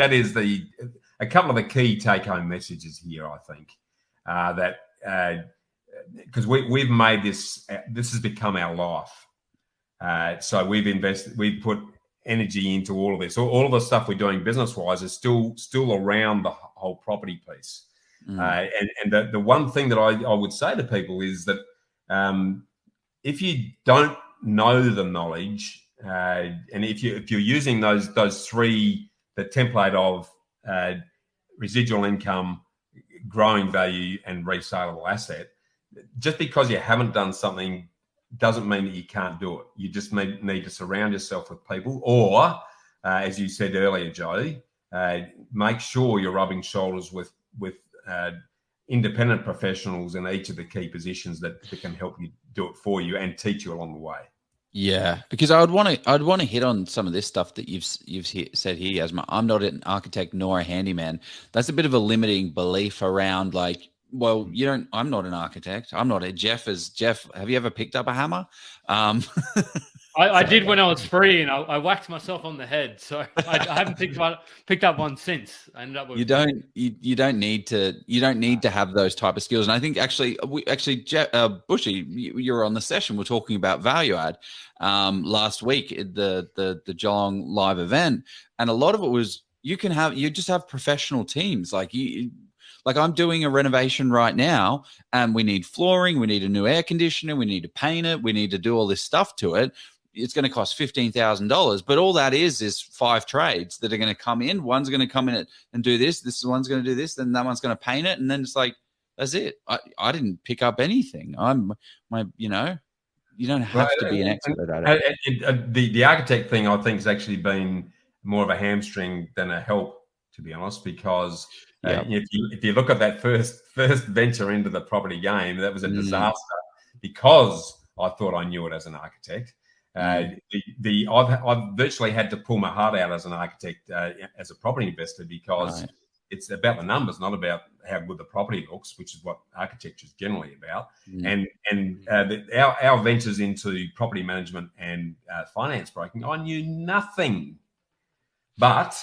a couple of the key take home messages here. I think that because we've made this has become our life. So we've put energy into all of this. All of the stuff we're doing business wise is still around the whole property piece. And the one thing that I would say to people is that if you don't know the knowledge, and if you're using those 3, the template of residual income, growing value, and resaleable asset, just because you haven't done something doesn't mean that you can't do it. You just need to surround yourself with people, or as you said earlier, Joe, make sure you're rubbing shoulders with independent professionals in each of the key positions that can help you do it for you and teach you along the way. Yeah, because I'd want to hit on some of this stuff that you've said here, Yasmin. I'm not an architect nor a handyman. That's a bit of a limiting belief around, like, well, I'm not an architect. I'm not a Jeff. Have you ever picked up a hammer? I did when I was free, and I whacked myself on the head. So I haven't picked up one since. I ended up with you don't need to have those type of skills. And I think Bushy, you were on the session. We're talking about value add last week at the Geelong live event, and a lot of it was you just have professional teams like you. Like I'm doing a renovation right now, and we need flooring, we need a new air conditioner, we need to paint it, we need to do all this stuff to it. It's going to cost $15,000, but all that is 5 trades that are going to come in. One's going to come in and do this. This one's going to do this. Then that one's going to paint it, and then it's like that's it. I didn't pick up anything. You don't have to be an expert at it. The architect thing, I think, has actually been more of a hamstring than a help, to be honest, because. If you look at that first venture into the property game, that was a disaster because I thought I knew it as an architect. I've virtually had to pull my heart out as an architect, as a property investor, because it's about the numbers, not about how good the property looks, which is what architecture is generally about. Our ventures into property management and finance broking, I knew nothing, but.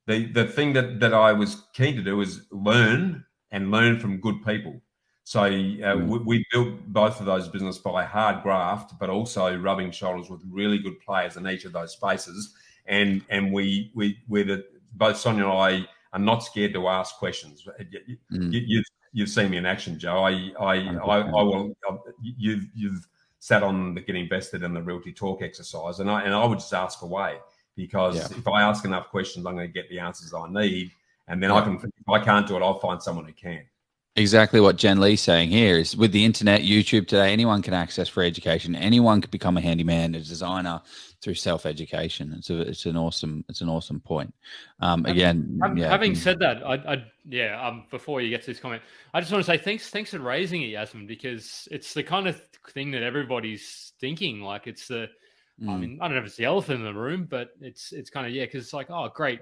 The thing that I was keen to do is learn from good people. So we built both of those business by hard graft, but also rubbing shoulders with really good players in each of those spaces. And both Sonia and I are not scared to ask questions. You've seen me in action, Joe. You've sat on the Get Invested in the Realty Talk exercise, and I would just ask away. Because if I ask enough questions, I'm going to get the answers I need. And then if I can't do it, I'll find someone who can. Exactly what Jen Lee's saying here is with the internet, YouTube today, anyone can access free education. Anyone could become a handyman, a designer through self-education. It's an awesome point. Having said that, before you get to this comment, I just want to say thanks for raising it, Yasmin, because it's the kind of thing that everybody's thinking. Like it's the I mean, I don't know if it's the elephant in the room, but it's kind of, yeah, because it's like, oh, great.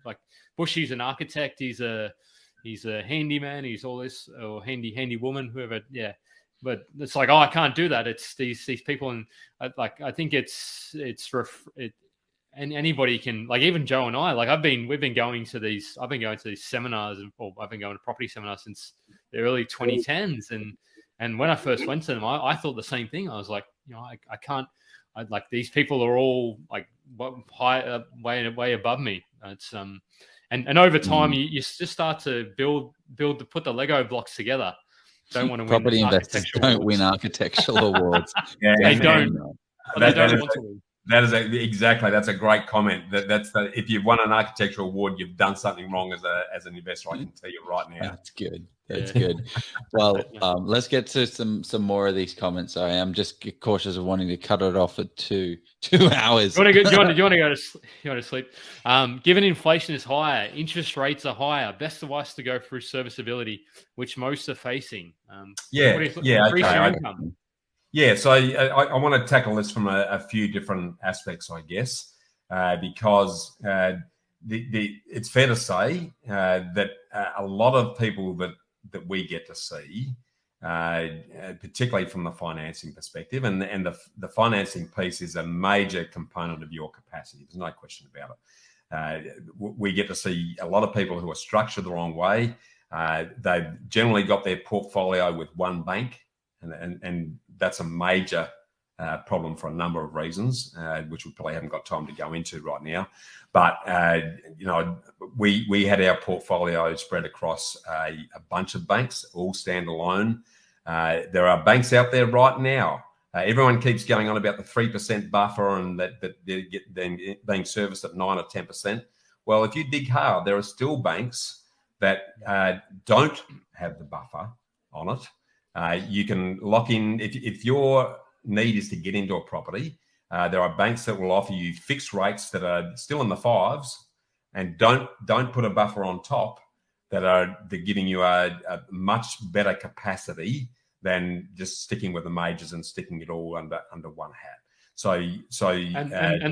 Like Bushy's an architect. He's a handyman. He's all this, or handy woman, whoever. Yeah. But it's like, oh, I can't do that. It's these people. And I think and anybody can, like, even Joe and I, like, we've been going to these seminars, or I've been going to property seminars since the early 2010s. And when I first went to them, I thought the same thing. I was like, I can't, like, these people are all like high, way above me. It's and over time you just start to put the Lego blocks together. Don't want to win. Property investors don't win architectural awards. Yeah, they don't. They don't want to win. Exactly. That's a great comment. If you've won an architectural award, you've done something wrong as an investor. I can tell you right now. That's good. That's good. Well, let's get to some more of these comments. I am just cautious of wanting to cut it off at 2 hours. You want to go to sleep? Given inflation is higher, interest rates are higher, best advice to go through serviceability, which most are facing. Income. Yeah, so I want to tackle this from a few different aspects, I guess, because it's fair to say that a lot of people that we get to see, particularly from the financing perspective, and the financing piece is a major component of your capacity. There's no question about it. We get to see a lot of people who are structured the wrong way. They've generally got their portfolio with one bank, and that's a major problem for a number of reasons, which we probably haven't got time to go into right now. But we had our portfolio spread across a bunch of banks, all standalone. There are banks out there right now. Everyone keeps going on about the 3% buffer and that they get then being serviced at 9 or 10%. Well, if you dig hard, there are still banks that don't have the buffer on it. You can lock in if your need is to get into a property. There are banks that will offer you fixed rates that are still in the 5s and don't put a buffer on top. They're giving you a much better capacity than just sticking with the majors and sticking it all under one hat. And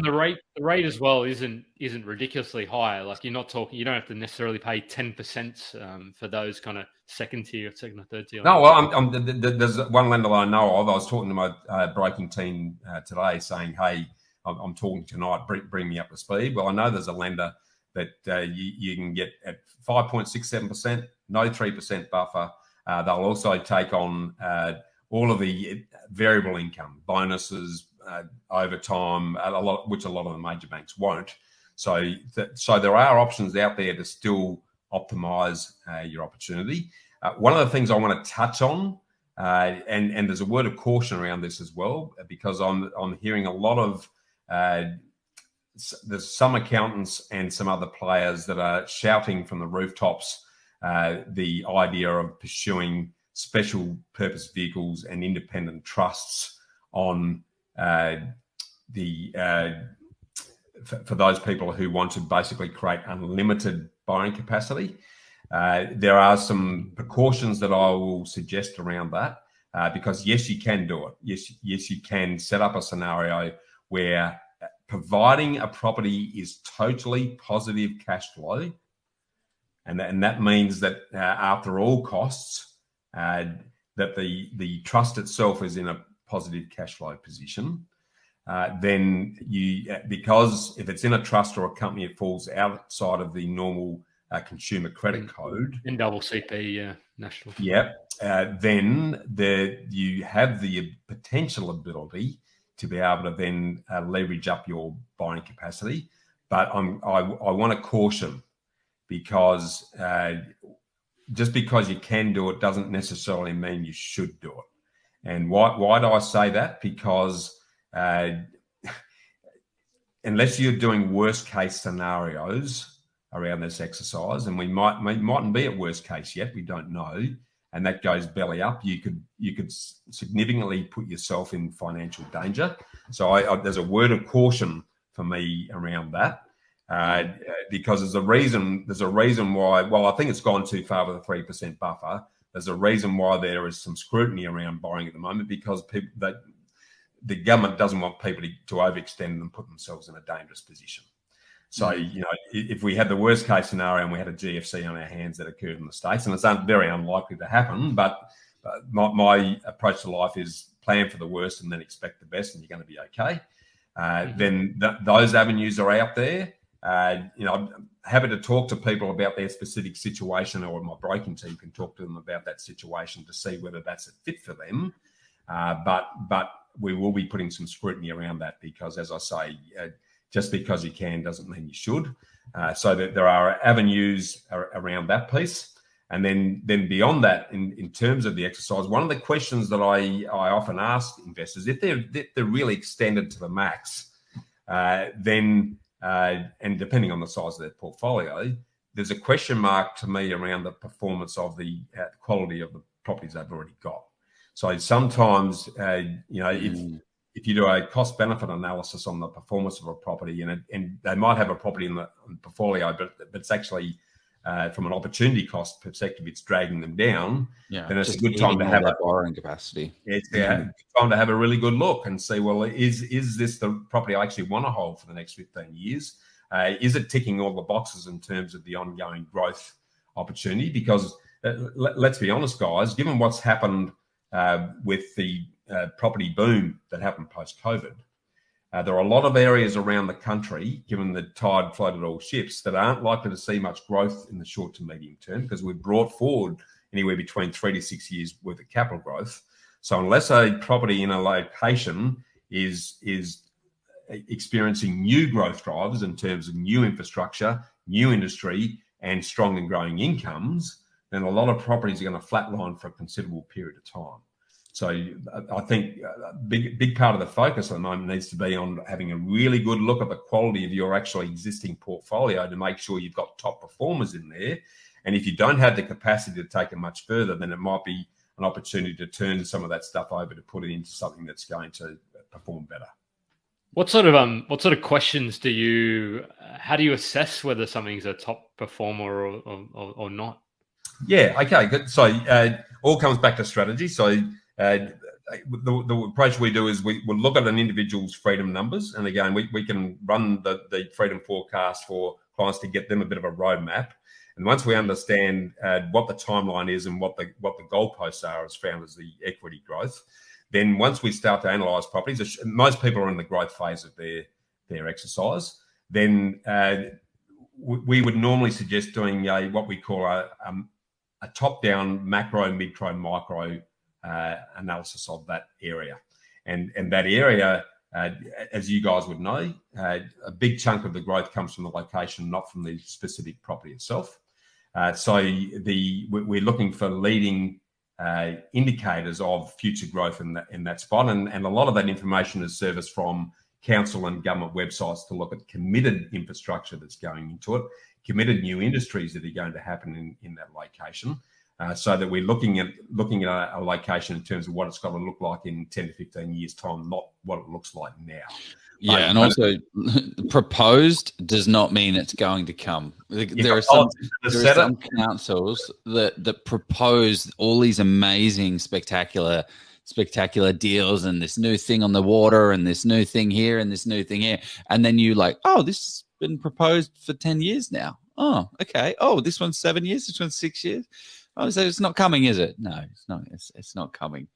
the rate as well isn't ridiculously high. Like, you don't have to necessarily pay 10% for those kind of second or third tier. No, well, there's one lender I know of. I was talking to my broking team today, saying, "Hey, I'm talking tonight. Bring me up to speed." Well, I know there's a lender that you can get at 5.67%, no 3% buffer. They'll also take on all of the variable income bonuses. Over time, which a lot of the major banks won't. So there are options out there to still optimize your opportunity. One of the things I want to touch on, and there's a word of caution around this as well, because I'm hearing a lot of there's some accountants and some other players that are shouting from the rooftops the idea of pursuing special purpose vehicles and independent trusts on for those people who want to basically create unlimited borrowing capacity. There are some precautions that I will suggest around that, because yes, you can do it. Yes, you can set up a scenario where providing a property is totally positive cash flow, and that means that after all costs, that the trust itself is in a positive cash flow position. Then because if it's in a trust or a company, it falls outside of the normal consumer credit code. NCCP, yeah, national. Yeah. Then you have the potential ability to be able to then leverage up your borrowing capacity. But I want to caution, because just because you can do it doesn't necessarily mean you should do it. And why do I say that? Because unless you're doing worst case scenarios around this exercise, and we mightn't be at worst case yet, we don't know, and that goes belly up, you could significantly put yourself in financial danger. So there's a word of caution for me around that, because there's a reason why. Well, I think it's gone too far with a 3% buffer. There's a reason why there is some scrutiny around borrowing at the moment, because people the government doesn't want people to overextend and put themselves in a dangerous position. So, if we had the worst case scenario and we had a GFC on our hands that occurred in the States, and it's very unlikely to happen, but my approach to life is plan for the worst and then expect the best, and you're going to be okay. Then those avenues are out there. I'm happy to talk to people about their specific situation, or my broking team can talk to them about that situation to see whether that's a fit for them. But we will be putting some scrutiny around that because, as I say, just because you can doesn't mean you should. So that there are avenues around that piece. And then beyond that, in terms of the exercise, one of the questions that I often ask investors, if they're really extended to the max, then and depending on the size of their portfolio, there's a question mark to me around the performance of the quality of the properties they've already got. So sometimes, if you do a cost benefit analysis on the performance of a property, and they might have a property in the portfolio, but it's actually from an opportunity cost perspective, it's dragging them down. Then it's a good time to have a borrowing capacity. It's good time to have a really good look and see, well, is this the property I actually want to hold for the next 15 years? Is it ticking all the boxes in terms of the ongoing growth opportunity? Because let's be honest, guys, given what's happened with the property boom that happened post-COVID, there are a lot of areas around the country, given the tide floated all ships, that aren't likely to see much growth in the short to medium term because we've brought forward anywhere between 3 to 6 years worth of capital growth. So unless a property in a location is experiencing new growth drivers in terms of new infrastructure, new industry, and strong and growing incomes, then a lot of properties are going to flatline for a considerable period of time. So I think a big part of the focus at the moment needs to be on having a really good look at the quality of your actual existing portfolio to make sure you've got top performers in there. And if you don't have the capacity to take it much further, then it might be an opportunity to turn some of that stuff over to put it into something that's going to perform better. What sort of questions how do you assess whether something's a top performer or not? Yeah, okay, good. So all comes back to strategy. So the approach we do is we'll look at an individual's freedom numbers. And again, we can run the freedom forecast for clients to get them a bit of a roadmap. And once we understand what the timeline is and what the goalposts are as found as the equity growth, then once we start to analyse properties, most people are in the growth phase of their exercise, then we would normally suggest doing what we call a top-down macro, micro, micro analysis of that area. And that area, as you guys would know, a big chunk of the growth comes from the location, not from the specific property itself. So we're looking for leading indicators of future growth in that spot. And a lot of that information is serviced from council and government websites to look at committed infrastructure that's going into it, committed new industries that are going to happen in that location. So that we're looking at a location in terms of what it's got to look like in 10 to 15 years' time, not what it looks like now. Yeah, and also proposed does not mean it's going to come. There are some councils that propose all these amazing, spectacular deals and this new thing on the water and this new thing here and this new thing here. And then you like, oh, this has been proposed for 10 years now. Oh, okay. Oh, this one's 7 years. This one's 6 years. Oh, so it's not coming, is it? No, it's not. It's not coming.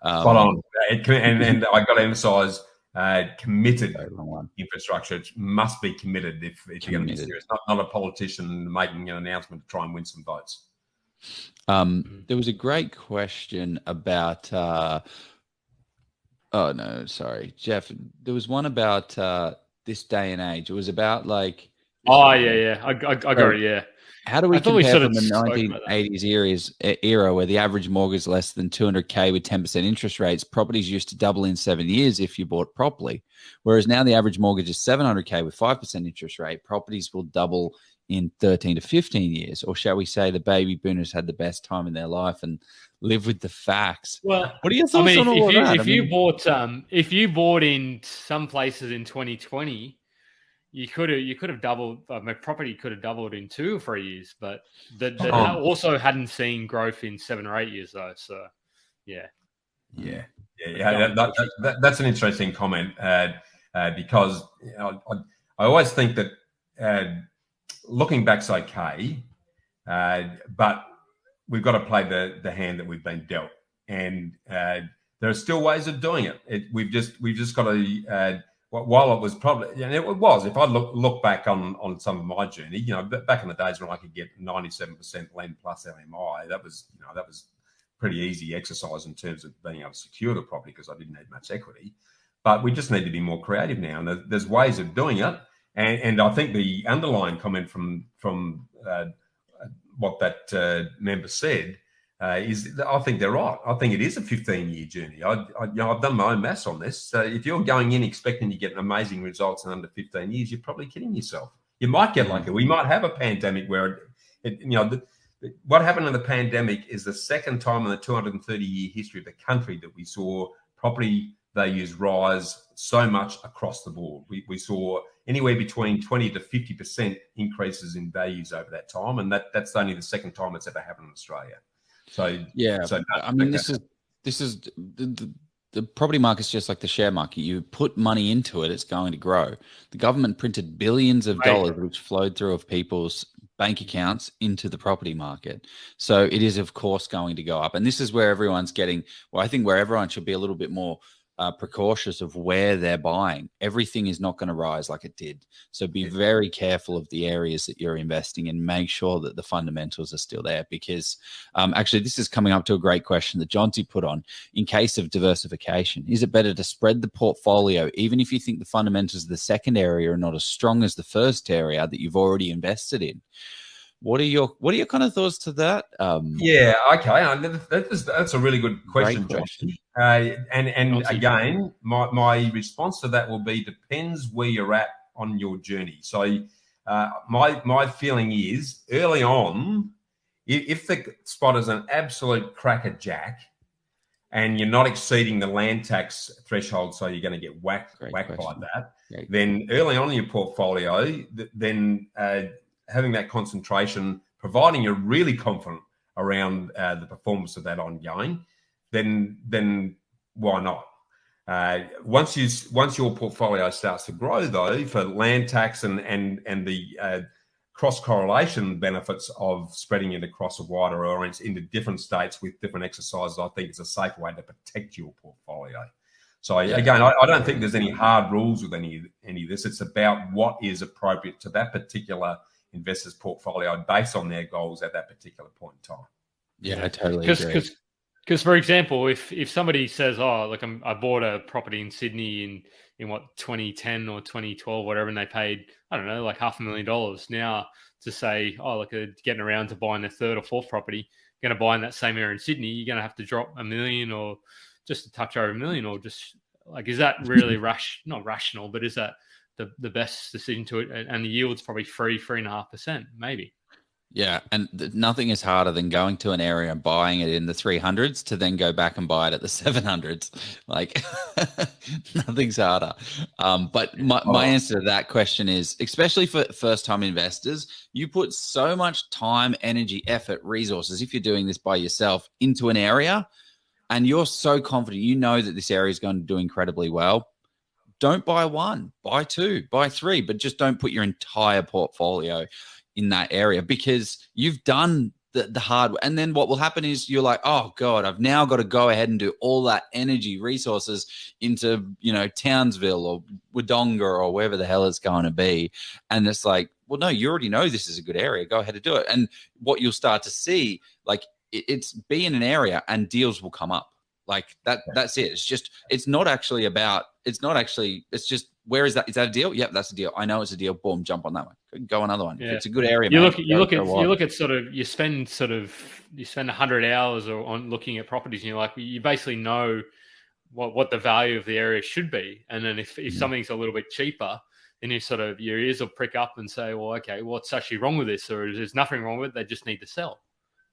Spot on. And I got to emphasise committed infrastructure. It must be committed if you're going to be serious. Not a politician making an announcement to try and win some votes. There was a great question about. Oh no, sorry, Jeff. There was one about this day and age. It was about like. Oh yeah. I got it. Yeah. How do we compare from the 1980s era where the average mortgage is less than 200K with 10% interest rates? Properties used to double in 7 years if you bought properly, whereas now the average mortgage is 700K with 5% interest rate. Properties will double in 13 to 15 years, or shall we say the baby boomers had the best time in their life and live with the facts. Well, what are your thoughts on all of that? If you bought in some places in 2020. You could have doubled. My property could have doubled in 2 or 3 years, but that also hadn't seen growth in 7 or 8 years though. So, yeah. Yeah. That's an interesting comment because I always think that looking back's okay, but we've got to play the hand that we've been dealt, and there are still ways of doing it. We've just got to. While it was probably, and it was, if I look back on some of my journey, back in the days when I could get 97% lend plus LMI, that was pretty easy exercise in terms of being able to secure the property because I didn't need much equity. But we just need to be more creative now, and there's ways of doing it. And I think the underlying comment from what that member said is I think they're right. I think it is a 15-year journey. I've done my own maths on this. So if you're going in expecting to get amazing results in under 15 years, you're probably kidding yourself. You might get lucky. We might have a pandemic where what happened in the pandemic is the second time in the 230-year history of the country that we saw property values rise so much across the board. We saw anywhere between 20 to 50% increases in values over that time, and that's only the second time it's ever happened in Australia. So yeah, I mean, this is the property market's just like the share market. You put money into it, it's going to grow. The government printed billions of dollars, which flowed through of people's bank accounts into the property market. So it is, of course, going to go up. And this is where everyone's getting, well, I think where everyone should be a little bit more precautious of where they're buying. Everything is not going to rise like it did. So be very careful of the areas that you're investing in. Make sure that the fundamentals are still there, because actually this is coming up to a great question that Jonty put on. In case of diversification, is it better to spread the portfolio, even if you think the fundamentals of the second area are not as strong as the first area that you've already invested in? What are your kind of thoughts to that? Yeah, okay. That's a really good question, Josh. And again, my response to that will be depends where you're at on your journey. So my feeling is early on, if the spot is an absolute crackerjack and you're not exceeding the land tax threshold, so you're going to get whacked by that, then early on in your portfolio, then having that concentration, providing you're really confident around the performance of that ongoing, then why not? Once your portfolio starts to grow, though, for land tax and the cross correlation benefits of spreading it across a wider audience into different states with different exercises, I think it's a safer way to protect your portfolio. So again, I don't think there's any hard rules with any of this. It's about what is appropriate to that particular investor's portfolio based on their goals at that particular point in time. Yeah, I totally agree. Because for example, if somebody says, "Oh, look, I bought a property in Sydney in what 2010 or 2012, whatever," and they paid, I don't know, like $500,000. Now to say, "Oh, look, getting around to buying a third or fourth property, going to buy in that same area in Sydney, you're going to have to drop $1 million or just a touch over $1 million," or just like, is that really not rational, but is that the best decision to it? And the yield's probably 3.5%, maybe. Yeah, and nothing is harder than going to an area and buying it in the 300s to then go back and buy it at the 700s. Like, nothing's harder. But my answer to that question is, especially for first-time investors, you put so much time, energy, effort, resources, if you're doing this by yourself, into an area, and you're so confident, you know that this area is going to do incredibly well. Don't buy one, buy two, buy three, but just don't put your entire portfolio in that area, because you've done the hard work. And then what will happen is you're like, oh God, I've now got to go ahead and do all that energy, resources into, Townsville or Wodonga or wherever the hell it's going to be. And it's like, well, no, you already know this is a good area. Go ahead and do it. And what you'll start to see, like, it's be in an area and deals will come up. Like that's it. It's just, where is that? Is that a deal? Yep, that's a deal. I know it's a deal. Boom, jump on that one. Go another one. Yeah. It's a good area. You look at sort of you spend 100 hours on looking at properties, and you're like, you basically know what the value of the area should be. And then if something's a little bit cheaper, then your ears will prick up and say, well, okay, what's actually wrong with this? Or there's nothing wrong with it. They just need to sell.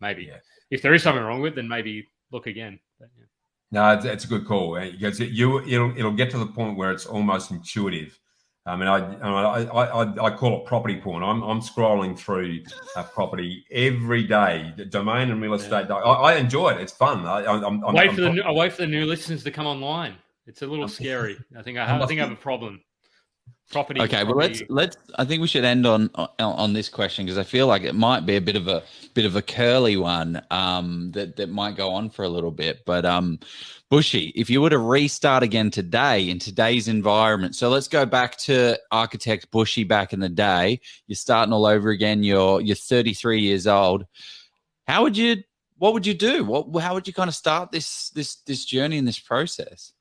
Maybe. Yeah. If there is something wrong with it, then maybe look again. But, yeah. No, it's a good call, because it'll get to the point where it's almost intuitive I mean, I call it property porn. I'm scrolling through property every day, the domain and real estate. Yeah. I enjoy it. It's fun. I wait for the new listeners to come online. It's a little scary. I think I have a problem. Property. Okay, well let's. I think we should end on this question because I feel like it might be a bit of a curly one that might go on for a little bit. But Bushy, if you were to restart again today in today's environment, so let's go back to architect Bushy back in the day. You're starting all over again. You're 33 years old. What would you do? How would you kind of start this journey and this process?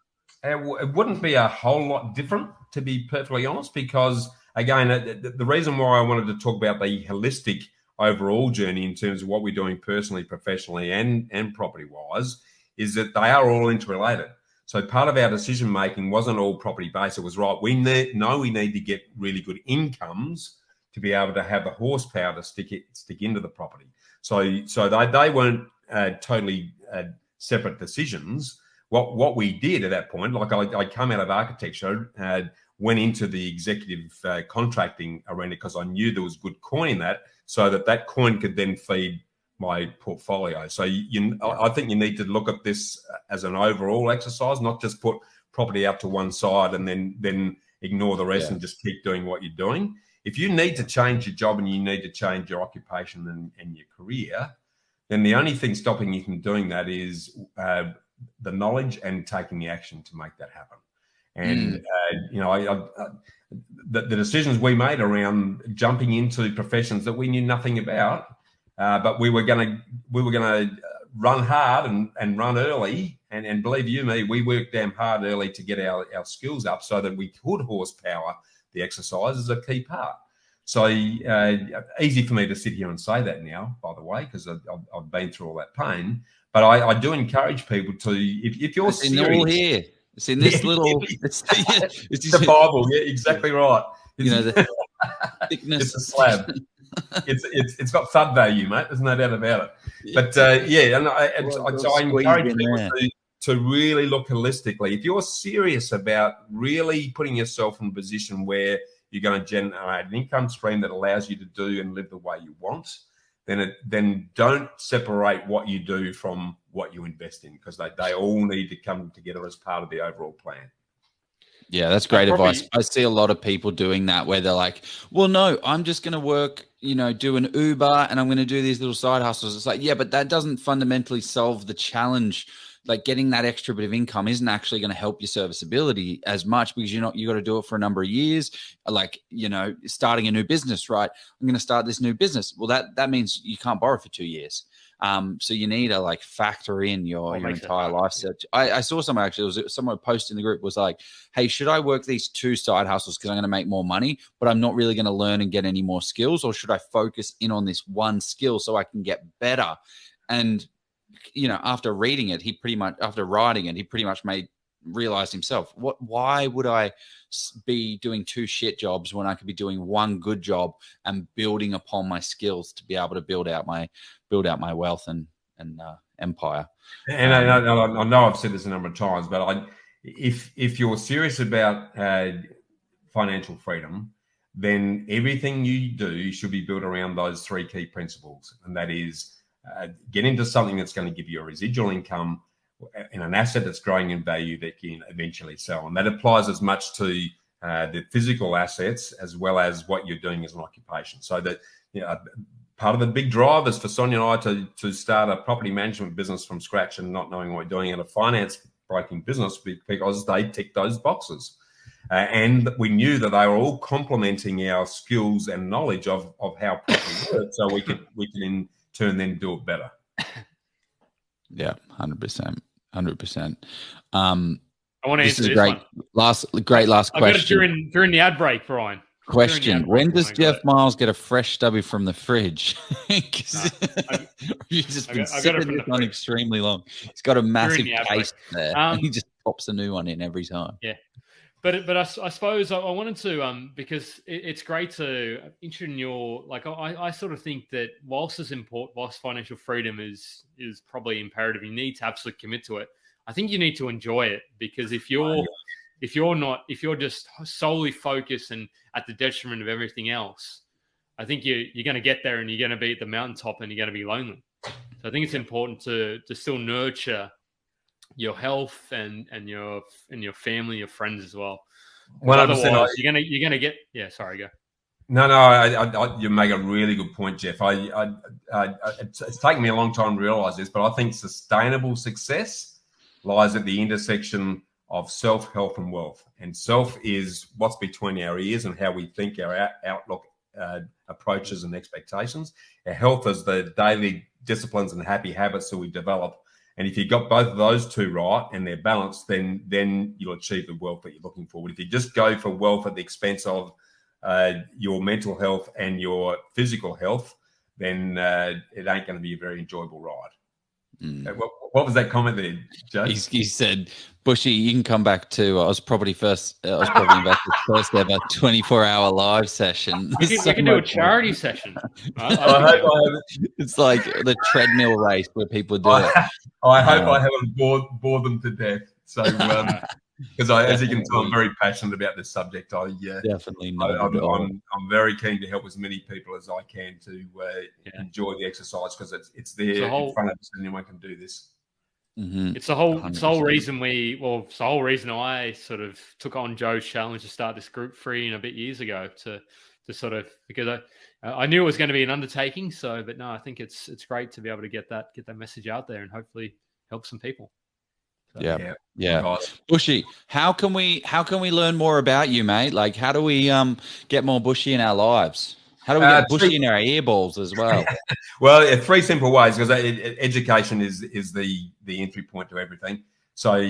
It wouldn't be a whole lot different, to be perfectly honest, because, again, the reason why I wanted to talk about the holistic overall journey in terms of what we're doing personally, professionally, and property-wise is that they are all interrelated. So part of our decision-making wasn't all property-based. It was, right, we need to get really good incomes to be able to have the horsepower to stick into the property. So they weren't totally separate decisions. What we did at that point, like I come out of architecture, went into the executive contracting arena because I knew there was good coin in that, so that coin could then feed my portfolio. So I think you need to look at this as an overall exercise, not just put property out to one side and then ignore the rest and just keep doing what you're doing. If you need to change your job and you need to change your occupation and your career, then the only thing stopping you from doing that is the knowledge and taking the action to make that happen. And the decisions we made around jumping into professions that we knew nothing about, but we were going to run hard and run early. And believe you me, we worked damn hard early to get our skills up so that we could horsepower the exercise is a key part. So easy for me to sit here and say that now, by the way, because I've been through all that pain. But I do encourage people to, if you're serious, in all here, it's in this little. It's the Bible. Yeah, exactly right. The thickness. It's a slab. It's got thud value, mate. There's no doubt about it. But so I encourage people to really look holistically. If you're serious about really putting yourself in a position where you're going to generate an income stream that allows you to do and live the way you want, then don't separate what you do from what you invest in, because they all need to come together as part of the overall plan. Yeah, that's great advice. I see a lot of people doing that where they're like, well, no, I'm just going to work, do an Uber and I'm going to do these little side hustles. It's like, yeah, but that doesn't fundamentally solve the challenge. Like getting that extra bit of income isn't actually going to help your serviceability as much, because you got to do it for a number of years. Like, starting a new business, right? I'm going to start this new business. Well, that means you can't borrow for 2 years. So you need to factor in your entire life. I saw someone someone posted in the group was like, hey, should I work these 2 side hustles because I'm going to make more money, but I'm not really going to learn and get any more skills? Or should I focus in on this one skill so I can get better? And after writing it, he pretty much realized himself, why would I be doing 2 shit jobs when I could be doing 1 good job and building upon my skills to be able to build out my wealth and empire. And I know I've said this a number of times, but if you're serious about financial freedom, then everything you do should be built around those 3 key principles, and that is get into something that's going to give you a residual income in an asset that's growing in value that you can eventually sell. And that applies as much to the physical assets as well as what you're doing as an occupation. So that, part of the big drivers for Sonia and I to start a property management business from scratch and not knowing what we're doing in a finance broking business, because they tick those boxes. And we knew that they were all complementing our skills and knowledge of how property works, so we could in turn then do it better. Yeah, 100%. I want to answer this one. Last question. I got it during the ad break, Brian. Question: when does Jeff Miles get a fresh stubby from the fridge? You've just been sitting on extremely long. He's got a massive case there, and he just pops a new one in every time. Yeah, but I suppose I wanted to because it's great to interested in your I sort of think that whilst financial freedom is probably imperative, you need to absolutely commit to it. I think you need to enjoy it, because if you're if you're just solely focused and at the detriment of everything else, I think you're going to get there and you're going to be at the mountaintop and you're going to be lonely. So I think it's important to still nurture your health and your family, your friends as well. 100%. Otherwise, you're gonna get. Yeah, sorry, go. No, you make a really good point, Jeff. It's taken me a long time to realise this, but I think sustainable success lies at the intersection of self, health, and wealth. And self is what's between our ears and how we think, our outlook, approaches, and expectations. Our health is the daily disciplines and happy habits that we develop. And if you've got both of those two right and they're balanced, then you'll achieve the wealth that you're looking for. But if you just go for wealth at the expense of your mental health and your physical health, then it ain't going to be a very enjoyable ride. What was that comment there, Joe? He said, Bushy, you can come back to, I was probably invested first ever 24-hour live session. We can do a charity session. It's like the treadmill race where people do it. I hope I haven't bored them to death. So, because as you can tell, I'm very passionate about this subject. Definitely not. I'm very keen to help as many people as I can to enjoy the exercise, because it's there in front of us and anyone can do this. Mm-hmm. It's the whole reason I sort of took on Joe's challenge to start this group 3 years ago to sort of, because I knew it was going to be an undertaking. But no, I think it's great to be able to get that message out there and hopefully help some people. So, yeah. Bushy, how can we learn more about you, mate? Like, how do we get more Bushy in our lives? How do we get Bushy in our earballs as well? Well, 3 simple ways, because education is the entry point to everything. So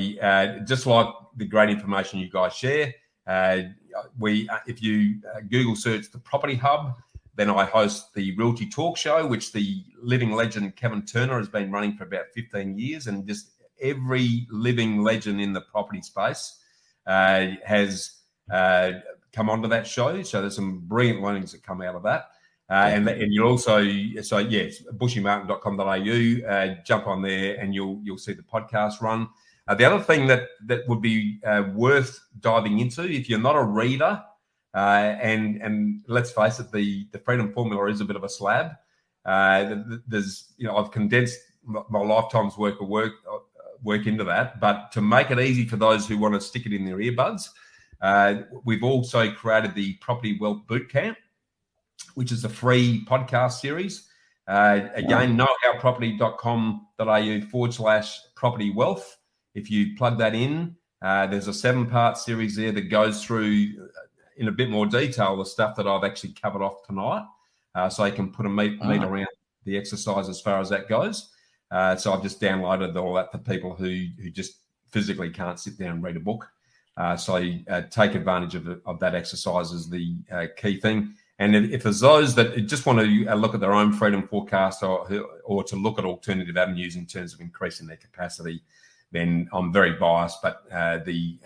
just like the great information you guys share, if you Google search the Property Hub, then I host the Realty Talk Show, which the living legend Kevin Turner has been running for about 15 years, and just every living legend in the property space has come onto that show. So there's some brilliant learnings that come out of that. And you'll also, bushymartin.com.au, jump on there and you'll see the podcast run. The other thing that would be worth diving into, if you're not a reader, and let's face it, the Freedom Formula is a bit of a slab. There's, I've condensed my lifetime's work into that, but to make it easy for those who want to stick it in their earbuds, we've also created the Property Wealth Bootcamp, which is a free podcast series. Again, knowhowproperty.com.au/property wealth. If you plug that in, there's a 7-part series there that goes through in a bit more detail the stuff that I've actually covered off tonight, so you can put a meat around the exercise as far as that goes. So I've just downloaded all that for people who just physically can't sit down and read a book. So take advantage of that exercise is the key thing. And if there's those that just want to look at their own freedom forecast or to look at alternative avenues in terms of increasing their capacity, then I'm very biased. But the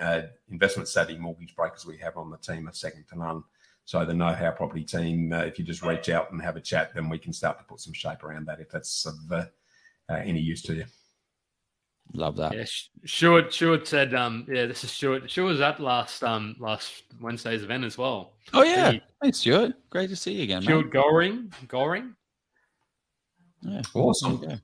investment savvy mortgage brokers we have on the team are second to none. So the Know How Property team, if you just reach out and have a chat, then we can start to put some shape around that if that's of any use to you. Love that. Yeah, Stuart said, this is Stuart. Stuart was at last Wednesday's event as well. Oh yeah, thanks, Stuart. Great to see you again, Stuart mate. Goring. Yeah, awesome.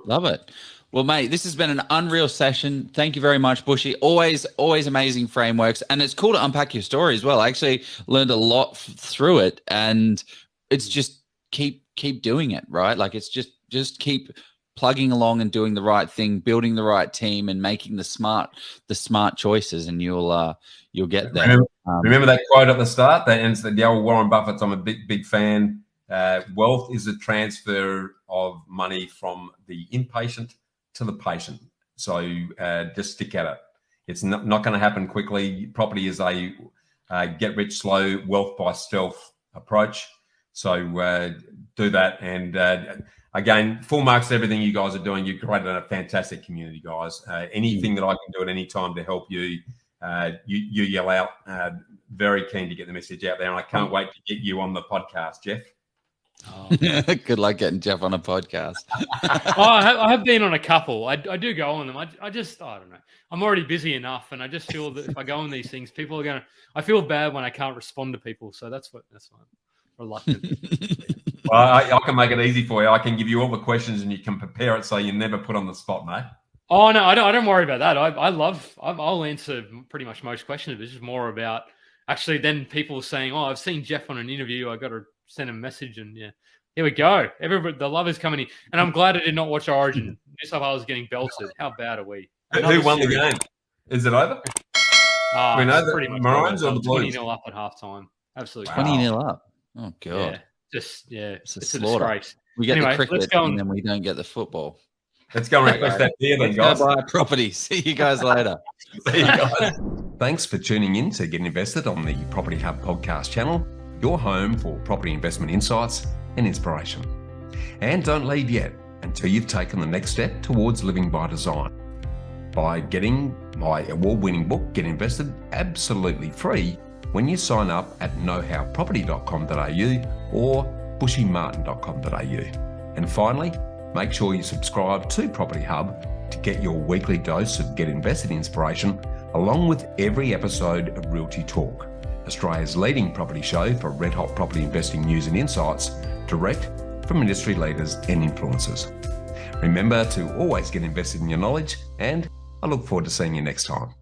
Love it. Well, mate, this has been an unreal session. Thank you very much, Bushy. Always amazing frameworks, and it's cool to unpack your story as well. I actually learned a lot through it, and it's just keep doing it, right? Like it's just keep plugging along and doing the right thing, building the right team, and making the smart choices, and you'll get there. Remember that quote at the start? That ends the old Warren Buffett's. I'm a big fan. Wealth is a transfer of money from the impatient to the patient. So just stick at it. It's not going to happen quickly. Property is a get rich slow, wealth by stealth approach. So do that. And again, full marks to everything you guys are doing. You've created a fantastic community, guys. Anything that I can do at any time to help you, you yell out. Very keen to get the message out there, and I can't wait to get you on the podcast, Jeff. Oh. Good luck getting Jeff on a podcast. I have been on a couple. I do go on them. I don't know. I'm already busy enough, and I just feel that if I go on these things, people are gonna. I feel bad when I can't respond to people. So that's why I'm reluctant. Well, I can make it easy for you. I can give you all the questions, and you can prepare it so you're never put on the spot, mate. Oh no, I don't worry about that. I'll answer pretty much most questions. It's just more about actually then people saying, "Oh, I've seen Jeff on an interview. I got to send him a message," and yeah, here we go. Everybody, the love is coming in, and I'm glad I did not watch Origin. New South Wales getting belted. How bad are we? Who won the game? Is it over? We know pretty much Maroons or the Blues? 20-0 up at halftime. Absolutely. 20-0 up. Oh god. Yeah. It's a slaughter. Disgrace. We get Anyway, the cricket let's go and then we don't get the football. Let's go and request that beer then, guys. Go buy a property. See you guys later. See you guys. Thanks for tuning in to Get Invested on the Property Hub podcast channel, your home for property investment insights and inspiration. And don't leave yet until you've taken the next step towards living by design by getting my award-winning book, Get Invested, absolutely free when you sign up at knowhowproperty.com.au or bushymartin.com.au. And finally, make sure you subscribe to Property Hub to get your weekly dose of Get Invested inspiration, along with every episode of Realty Talk, Australia's leading property show for red-hot property investing news and insights, direct from industry leaders and influencers. Remember to always get invested in your knowledge, and I look forward to seeing you next time.